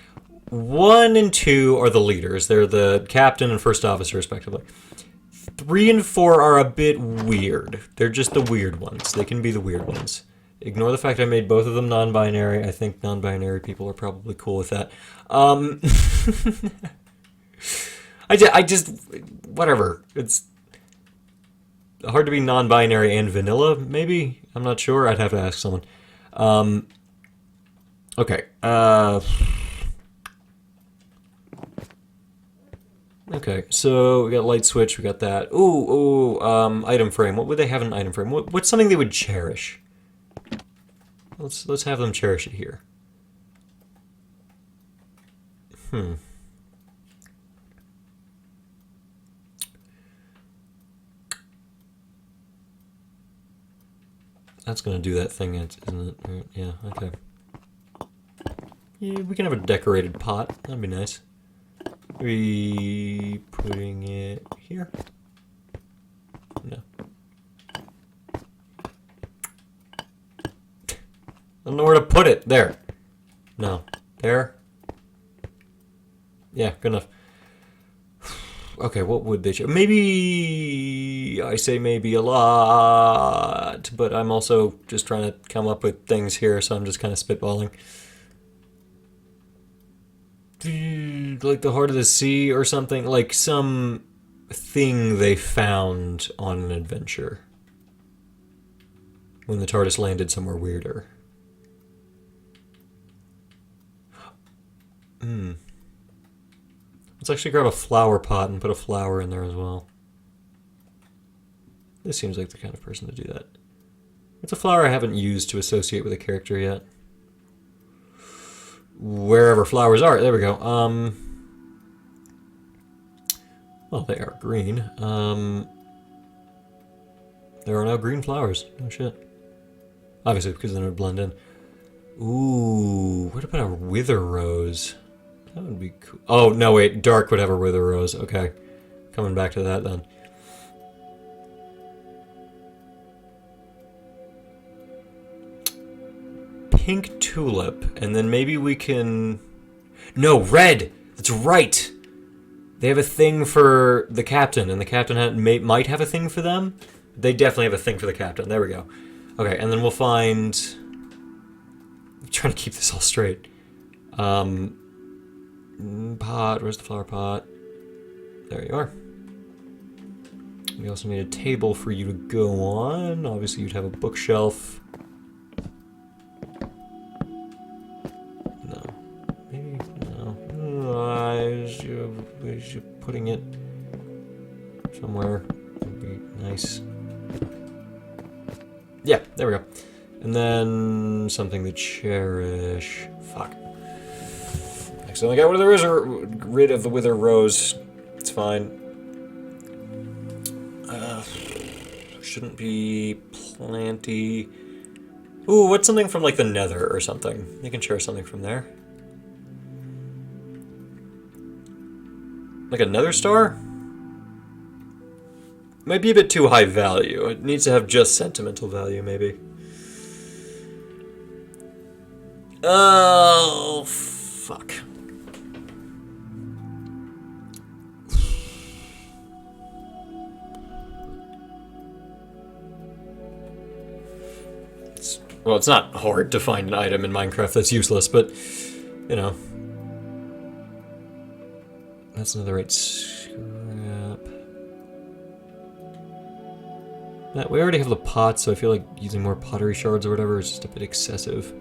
1 and 2 are the leaders. They're the captain and first officer, respectively. 3 and 4 are a bit weird. They're just the weird ones. They can be the weird ones. Ignore the fact I made both of them non-binary. I think non-binary people are probably cool with that. I just... Whatever. It's hard to be non-binary and vanilla, maybe? I'm not sure. I'd have to ask someone. Okay. Okay, so we got light switch, we got that. Item frame. What would they have in an item frame? What's something they would cherish? Let's have them cherish it here. That's gonna do that thing, isn't it? Yeah, okay. Yeah, we can have a decorated pot. That'd be nice. Maybe putting it here? No. I don't know where to put it. There. No. There. Yeah, good enough. Okay, what would they show? Maybe... I say maybe a lot, but I'm also just trying to come up with things here, so I'm just kind of spitballing. Like the Heart of the Sea or something? Like some thing they found on an adventure. When the TARDIS landed somewhere weirder. Let's actually grab a flower pot and put a flower in there as well. This seems like the kind of person to do that. It's a flower I haven't used to associate with a character yet. Wherever flowers are. There we go. Well, they are green. There are no green flowers. Oh, shit. Obviously, because then it would blend in. Ooh, what about a wither rose? That would be cool. Oh, no, wait. Dark would have a wither rose. Okay. Coming back to that, then. Pink tulip, and then maybe we can... No, red! That's right! They have a thing for the captain, and the captain might have a thing for them. They definitely have a thing for the captain. There we go. Okay, and then we'll find... I'm trying to keep this all straight. Pot, where's the flower pot? There you are. We also need a table for you to go on. Obviously, you'd have a bookshelf. No. Maybe, no. Is you putting it somewhere? Would be nice. Yeah, there we go. And then something to cherish. Fuck. Accidentally got rid of the wither rose. It's fine. Shouldn't be planty. Ooh, what's something from like the Nether or something? You can share something from there. Like a Nether star? Might be a bit too high value. It needs to have just sentimental value, maybe. Oh, fuck. Well, it's not hard to find an item in Minecraft that's useless, but, you know. That's another right scrap. We already have the pot, so I feel like using more pottery shards or whatever is just a bit excessive.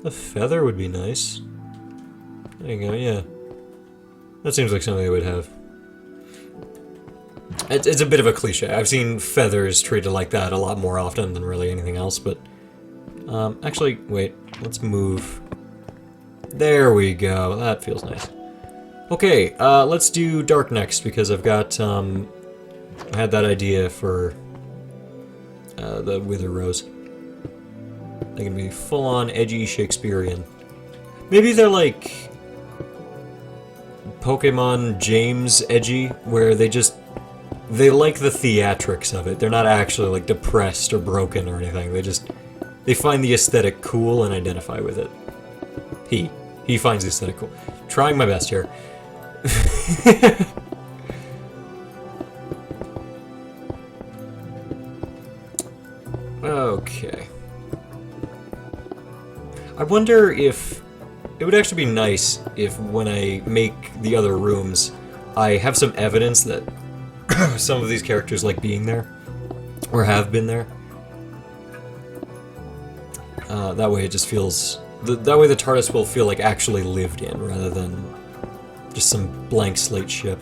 A feather would be nice. There you go, yeah. That seems like something they would have. It's a bit of a cliche. I've seen feathers treated like that a lot more often than really anything else, but... actually, wait. Let's move. There we go. That feels nice. Okay, let's do dark next, because I've got, I had that idea for the wither rose. They can be full-on edgy Shakespearean. Maybe they're like Pokemon James edgy, where they like the theatrics of it. They're not actually like depressed or broken or anything. They find the aesthetic cool and identify with it. He finds the aesthetic cool. Trying my best here. Okay. I wonder if it would actually be nice if when I make the other rooms, I have some evidence that some of these characters like being there, or have been there. That way it just feels... that way the TARDIS will feel like actually lived in, rather than just some blank slate ship.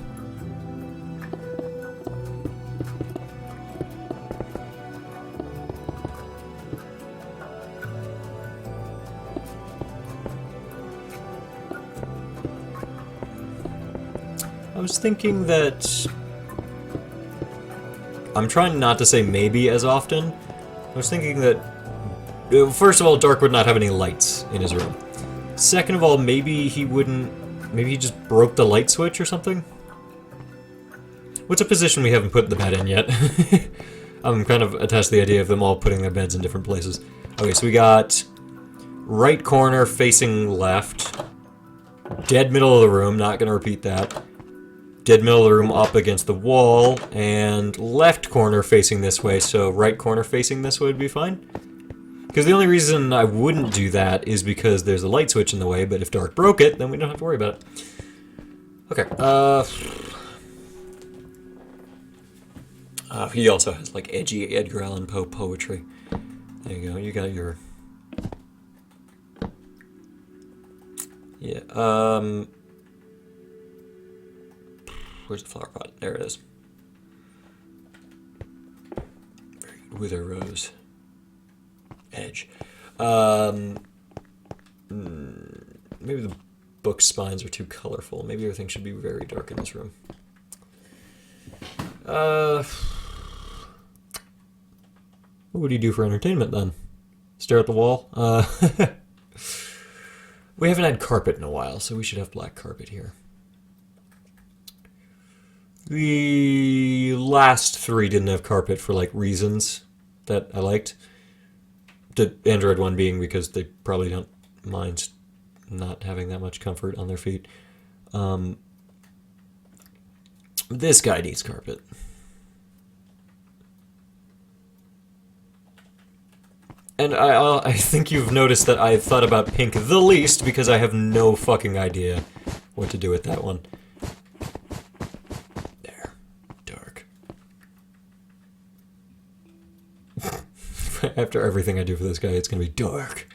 I was thinking that... I'm trying not to say maybe as often. I was thinking that... First of all, Dark would not have any lights in his room. Second of all, maybe he wouldn't... Maybe he just broke the light switch or something? What's a position we haven't put the bed in yet? I'm kind of attached to the idea of them all putting their beds in different places. Okay, so we got... right corner facing left. Dead middle of the room, not gonna repeat that. Dead middle of the room up against the wall. And left corner facing this way, so right corner facing this way would be fine. Because the only reason I wouldn't do that is because there's a light switch in the way, but if Dark broke it, then we don't have to worry about it. Okay, he also has, like, edgy Edgar Allan Poe poetry. There you go, you got your... Yeah, where's the flower pot? There it is. Very good. Wither Rose. Edge. Maybe the book spines are too colorful. Maybe everything should be very dark in this room. What would you do for entertainment then? Stare at the wall? We haven't had carpet in a while, so we should have black carpet here. The last three didn't have carpet for, like, reasons that I liked. The Android one being because they probably don't mind not having that much comfort on their feet. This guy needs carpet. And I think you've noticed that I've thought about pink the least because I have no fucking idea what to do with that one. There. Dark. After everything I do for this guy, it's gonna be dark.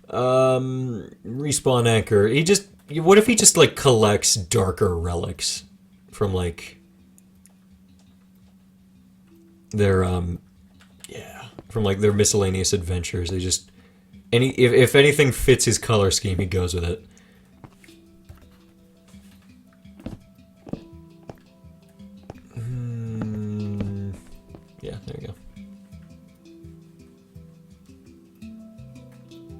Respawn anchor. What if he just, like, collects darker relics from, like, their, from, like, their miscellaneous adventures. They just... If anything fits his color scheme, he goes with it. Yeah, there you go.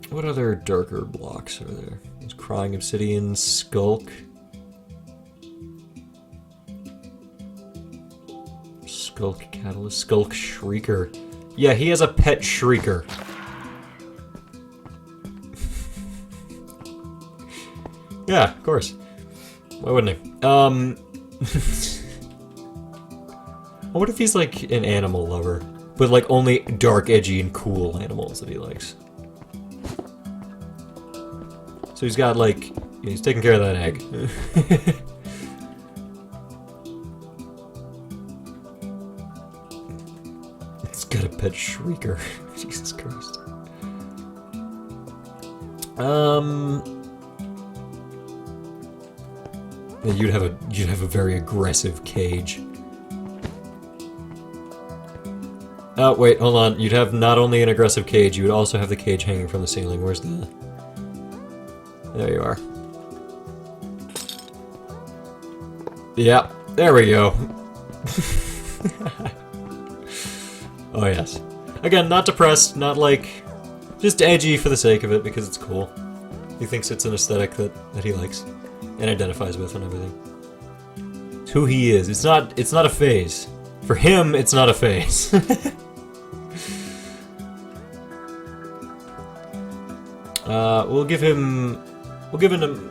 What other darker blocks are there? There's Crying Obsidian, Skulk. Skulk Catalyst, Skulk Shrieker. Yeah, he has a pet Shrieker. Yeah, of course. Why wouldn't he? What if he's like an animal lover, but like only dark, edgy, and cool animals that he likes? So he's got like, he's taking care of that egg. He's got a pet Shrieker. Jesus Christ. Yeah, you'd have a very aggressive cage. Oh wait, hold on. You'd have not only an aggressive cage, you would also have the cage hanging from the ceiling. Where's the? There you are. Yeah, there we go. Oh yes. Again, not depressed, not like, just edgy for the sake of it because it's cool. He thinks it's an aesthetic that he likes and identifies with and everything. It's who he is. It's not a phase. For him, it's not a phase. We'll give him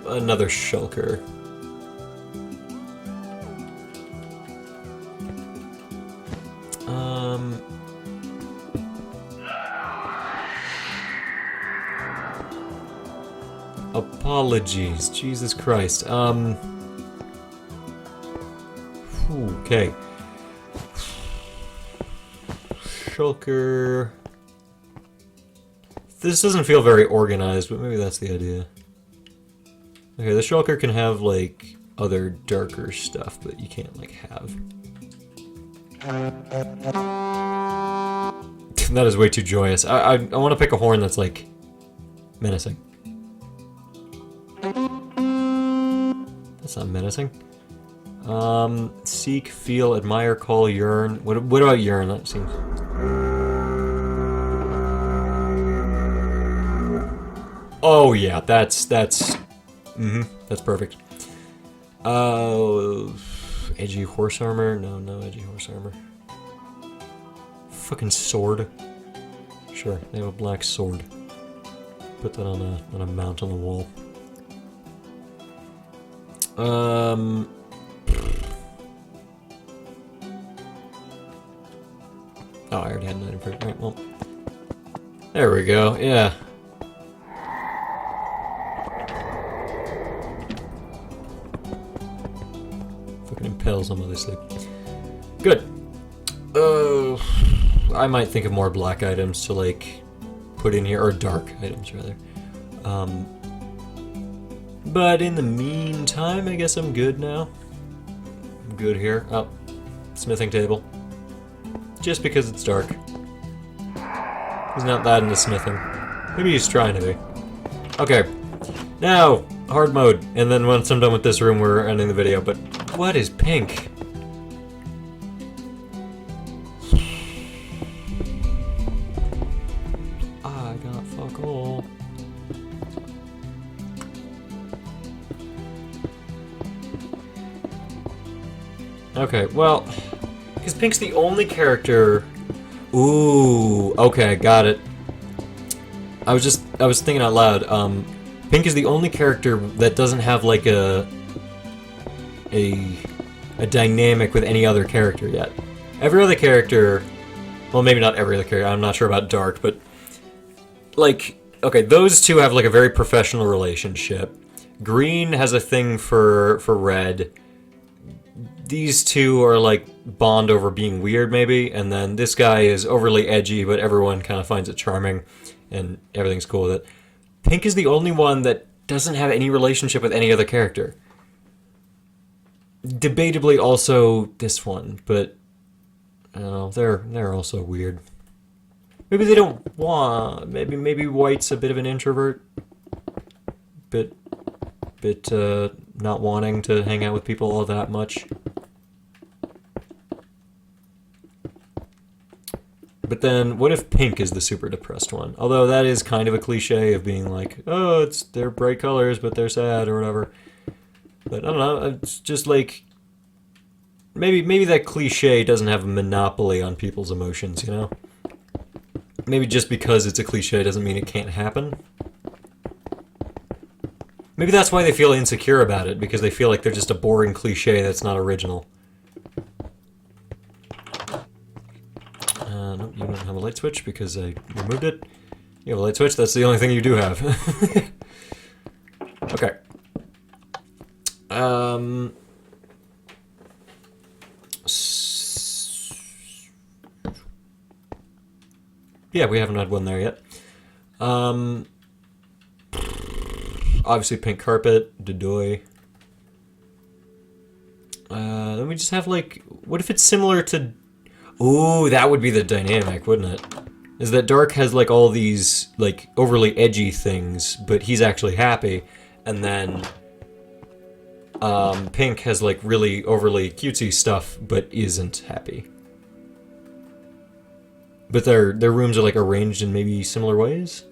another shulker. Apologies, Jesus Christ. Okay. Shulker. This doesn't feel very organized, but maybe that's the idea. Okay, the shulker can have, like, other darker stuff, but you can't, like, have. That is way too joyous. I want to pick a horn that's, like, menacing. That's not menacing. Seek, feel, admire, call, yearn. What about yearn? That seems... Oh yeah, that's perfect. Edgy horse armor? No edgy horse armor. Fucking sword. Sure, they have a black sword. Put that on a mount on the wall. Oh, I already had an item for it. Right, well, there we go. Yeah. Fucking impales them while they sleep. Good. I might think of more black items to like put in here, or dark items rather. But in the meantime, I guess I'm good now. I'm good here. Oh, smithing table. Just because it's dark. He's not that into smithing. Maybe he's trying to be. Okay. Now, hard mode. And then once I'm done with this room, we're ending the video. But what is pink? I got fuck all. Okay, well, because Pink's the only character... Ooh, okay, got it. I was thinking out loud, Pink is the only character that doesn't have, like, a dynamic with any other character yet. Every other character... Well, maybe not every other character, I'm not sure about Dark, but... Like, okay, those two have, like, a very professional relationship. Green has a thing for Red. These two are like bond over being weird maybe, and then this guy is overly edgy, but everyone kind of finds it charming, and everything's cool with it. Pink is the only one that doesn't have any relationship with any other character. Debatably also this one, but I don't know, they're also weird. Maybe they don't want, maybe White's a bit of an introvert. Bit not wanting to hang out with people all that much. But then, what if Pink is the super depressed one? Although that is kind of a cliche of being like, oh, they're bright colors, but they're sad, or whatever. But I don't know, it's just like... Maybe that cliche doesn't have a monopoly on people's emotions, you know? Maybe just because it's a cliche doesn't mean it can't happen. Maybe that's why they feel insecure about it, because they feel like they're just a boring cliche that's not original. Nope, you don't have a light switch because I removed it. You have a light switch, that's the only thing you do have. Okay. Yeah, we haven't had one there yet. Obviously pink carpet, Dodoy. Then we just have like, what if it's similar to... Ooh, that would be the dynamic, wouldn't it? Is that Dark has like all these like overly edgy things, but he's actually happy, and then Pink has like really overly cutesy stuff, but isn't happy. But their rooms are like arranged in maybe similar ways?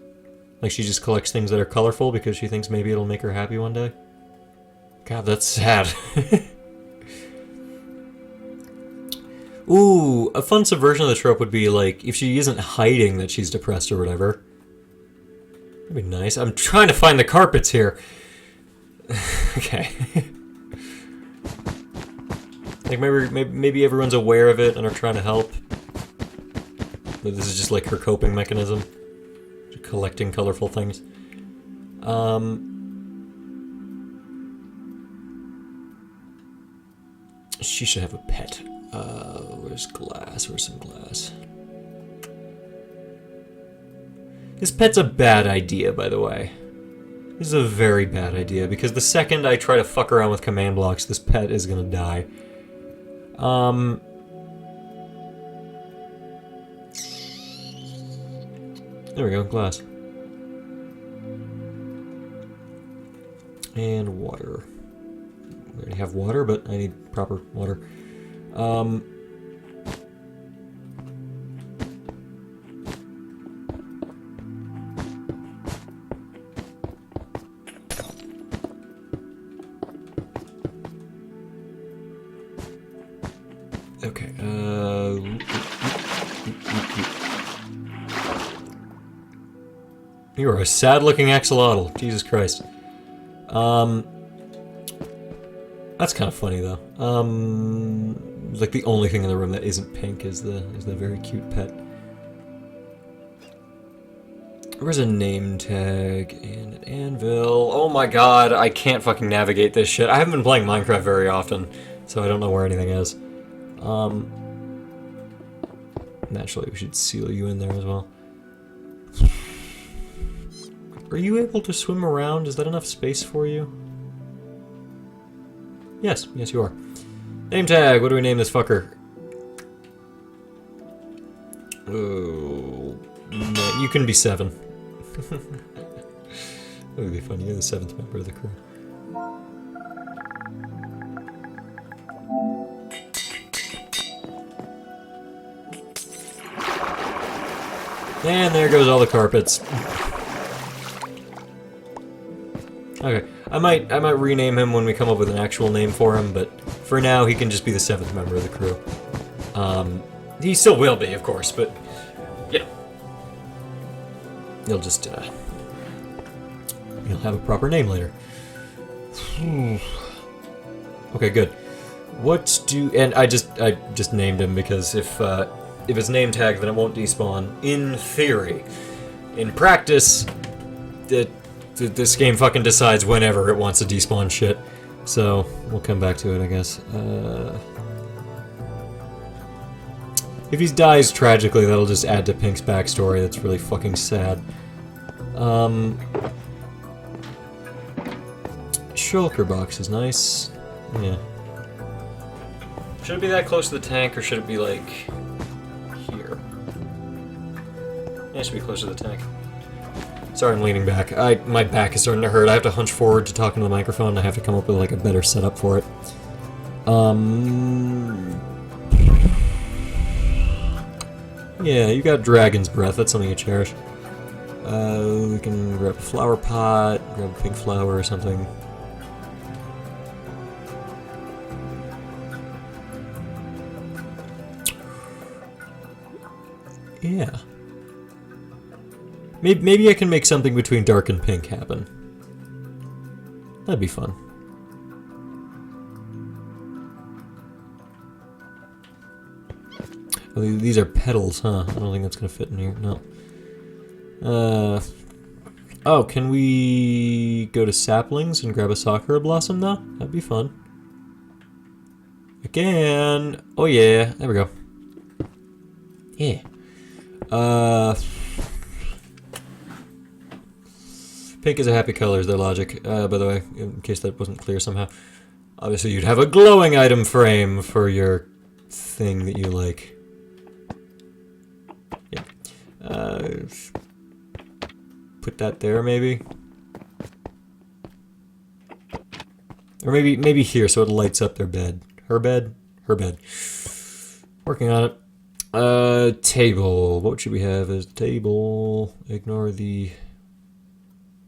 Like she just collects things that are colorful because she thinks maybe it'll make her happy one day? God, that's sad. Ooh, a fun subversion of the trope would be like, if she isn't hiding that she's depressed or whatever. That'd be nice. I'm trying to find the carpets here. Okay. Like maybe everyone's aware of it and are trying to help. But this is just like her coping mechanism. Collecting colorful things. She should have a pet. Where's glass? Where's some glass? This pet's a bad idea, by the way. This is a very bad idea, because the second I try to fuck around with command blocks, this pet is gonna die. There we go, glass. And water. We already have water, but I need proper water. Okay, you are a sad-looking axolotl. Jesus Christ. That's kind of funny though. Like the only thing in the room that isn't pink is the very cute pet. Where's a name tag and an anvil? Oh my god, I can't fucking navigate this shit. I haven't been playing Minecraft very often, so I don't know where anything is. Naturally, we should seal you in there as well. Are you able to swim around? Is that enough space for you? Yes, yes you are. Name tag, what do we name this fucker? Oh, no, you can be 7. That would be funny, you're the 7th member of the crew. And there goes all the carpets. Okay, I might rename him when we come up with an actual name for him, but for now he can just be the 7th member of the crew. He still will be, of course, but yeah, he'll just he'll have a proper name later. Okay, good. And I just named him because if it's name tag, then it won't despawn. In theory, in practice, this game fucking decides whenever it wants to despawn shit. So, we'll come back to it, I guess. If he dies tragically, that'll just add to Pink's backstory. That's really fucking sad. Shulker box is nice. Yeah. Should it be that close to the tank, or should it be, like, here? Yeah, it should be close to the tank. Sorry, I'm leaning back. My back is starting to hurt. I have to hunch forward to talk into the microphone, and I have to come up with, like, a better setup for it. Yeah, you got dragon's breath. That's something you cherish. We can grab a flower pot, grab a pink flower or something. Yeah. Maybe I can make something between dark and pink happen. That'd be fun. Oh, these are petals, huh? I don't think that's gonna fit in here. No. Oh, can we go to saplings and grab a sakura blossom now? That'd be fun. Again. Oh yeah. There we go. Yeah. Pink is a happy color is their logic. By the way, in case that wasn't clear somehow. Obviously you'd have a glowing item frame for your thing that you like. Yeah. Put that there maybe. Or maybe here so it lights up their bed. Her bed? Her bed. Working on it. Table. What should we have as table? Ignore the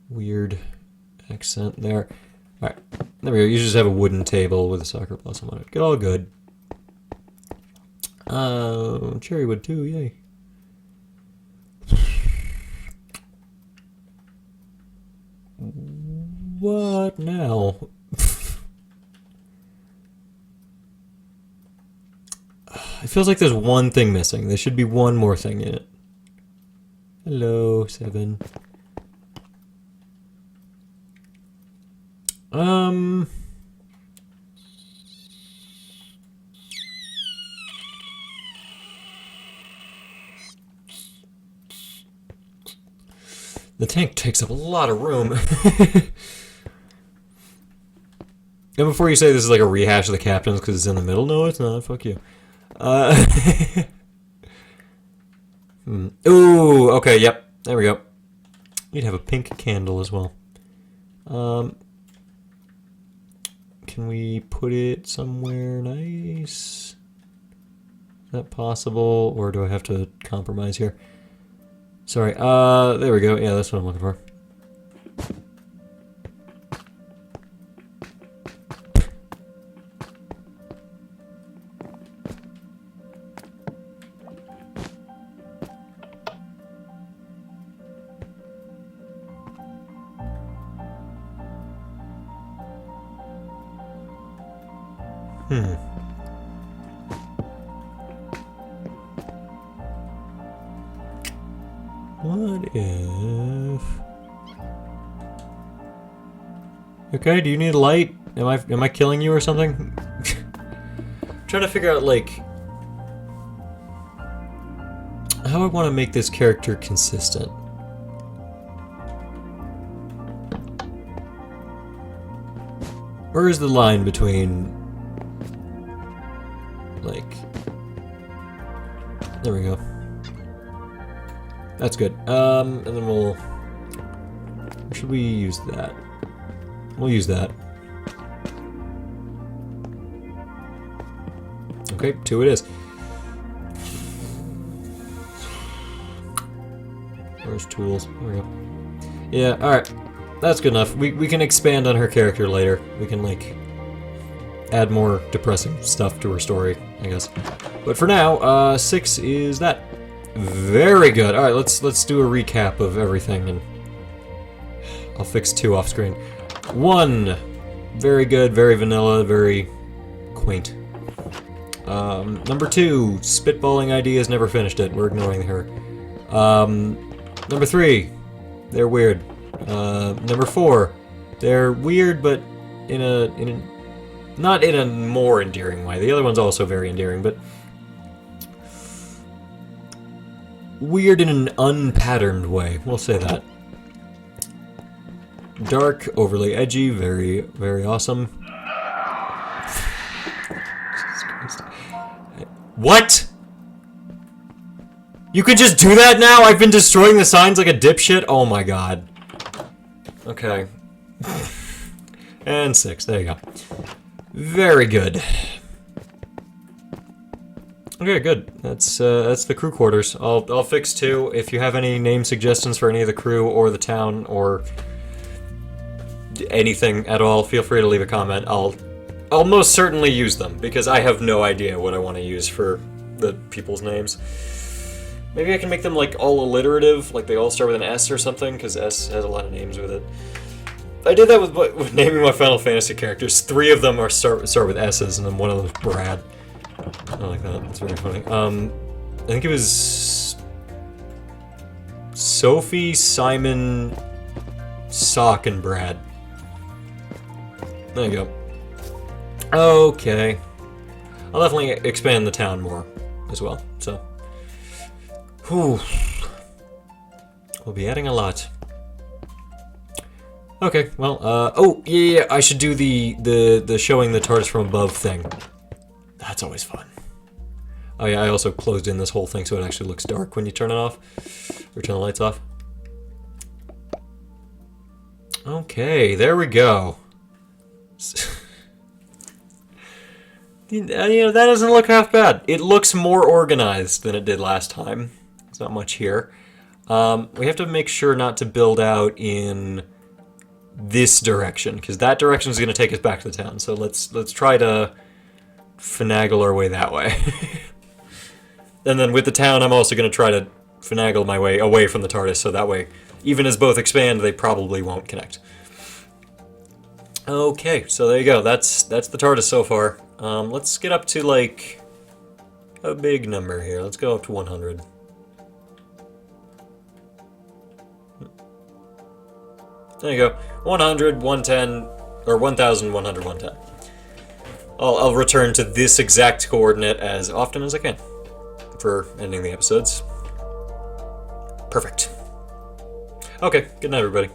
weird accent there. Alright, there we go. You just have a wooden table with a sakura blossom on it. Get all good. Cherry wood too, yay. What now? It feels like there's one thing missing. There should be one more thing in it. Hello, 7. The tank takes up a lot of room. And before you say this is like a rehash of the captains because it's in the middle, no, it's not. Fuck you. Ooh, okay, yep. There we go. You'd have a pink candle as well. can we put it somewhere nice? Is that possible, or do I have to compromise here? Sorry, there we go. Yeah, that's what I'm looking for. What if... Okay, do you need a light? Am I killing you or something? I'm trying to figure out, like, how I want to make this character consistent. Where is the line between, like, there we go. That's good. And then we'll, where should we use that? We'll use that. Okay, 2 it is. Where's tools? There we go. Yeah, alright. That's good enough. We can expand on her character later. We can, like, add more depressing stuff to her story, I guess. But for now, 6 is that. Very good. All right, let's do a recap of everything, and I'll fix 2 off screen. 1, very good, very vanilla, very quaint. Number 2, spitballing ideas, never finished it. We're ignoring her. Number 3, they're weird. Number 4, they're weird, but in a not in a more endearing way. The other one's also very endearing, but weird in an unpatterned way. We'll say that. Dark, overly edgy, very, very awesome. Jesus Christ. What? You could just do that now? I've been destroying the signs like a dipshit? Oh my god. Okay. And 6, there you go. Very good. Okay, good. That's the crew quarters. I'll fix 2. If you have any name suggestions for any of the crew or the town or anything at all, feel free to leave a comment. I'll most certainly use them because I have no idea what I want to use for the people's names. Maybe I can make them like all alliterative, like they all start with an S or something, because S has a lot of names with it. I did that with naming my Final Fantasy characters. 3 of them start with S's, and then one of them is Brad. I like that. That's very funny. I think it was Sophie, Simon, Sock, and Brad. There you go. Okay. I'll definitely expand the town more as well, so. Whew. We'll be adding a lot. Okay, well, oh, yeah, I should do the showing the TARDIS from above thing. That's always fun. Oh yeah, I also closed in this whole thing so it actually looks dark when you turn it off. Or turn the lights off. Okay, there we go. You know, that doesn't look half bad. It looks more organized than it did last time. There's not much here. We have to make sure not to build out in this direction, because that direction is going to take us back to the town. So let's try to finagle our way that way. And then with the town, I'm also going to try to finagle my way away from the TARDIS, so that way, even as both expand, they probably won't connect. Okay, so there you go. That's the TARDIS so far. Let's get up to, like, a big number here. Let's go up to 100. There you go. 100, 110, or 1,100, 110. I'll return to this exact coordinate as often as I can for ending the episodes. Perfect. Okay, good night, everybody.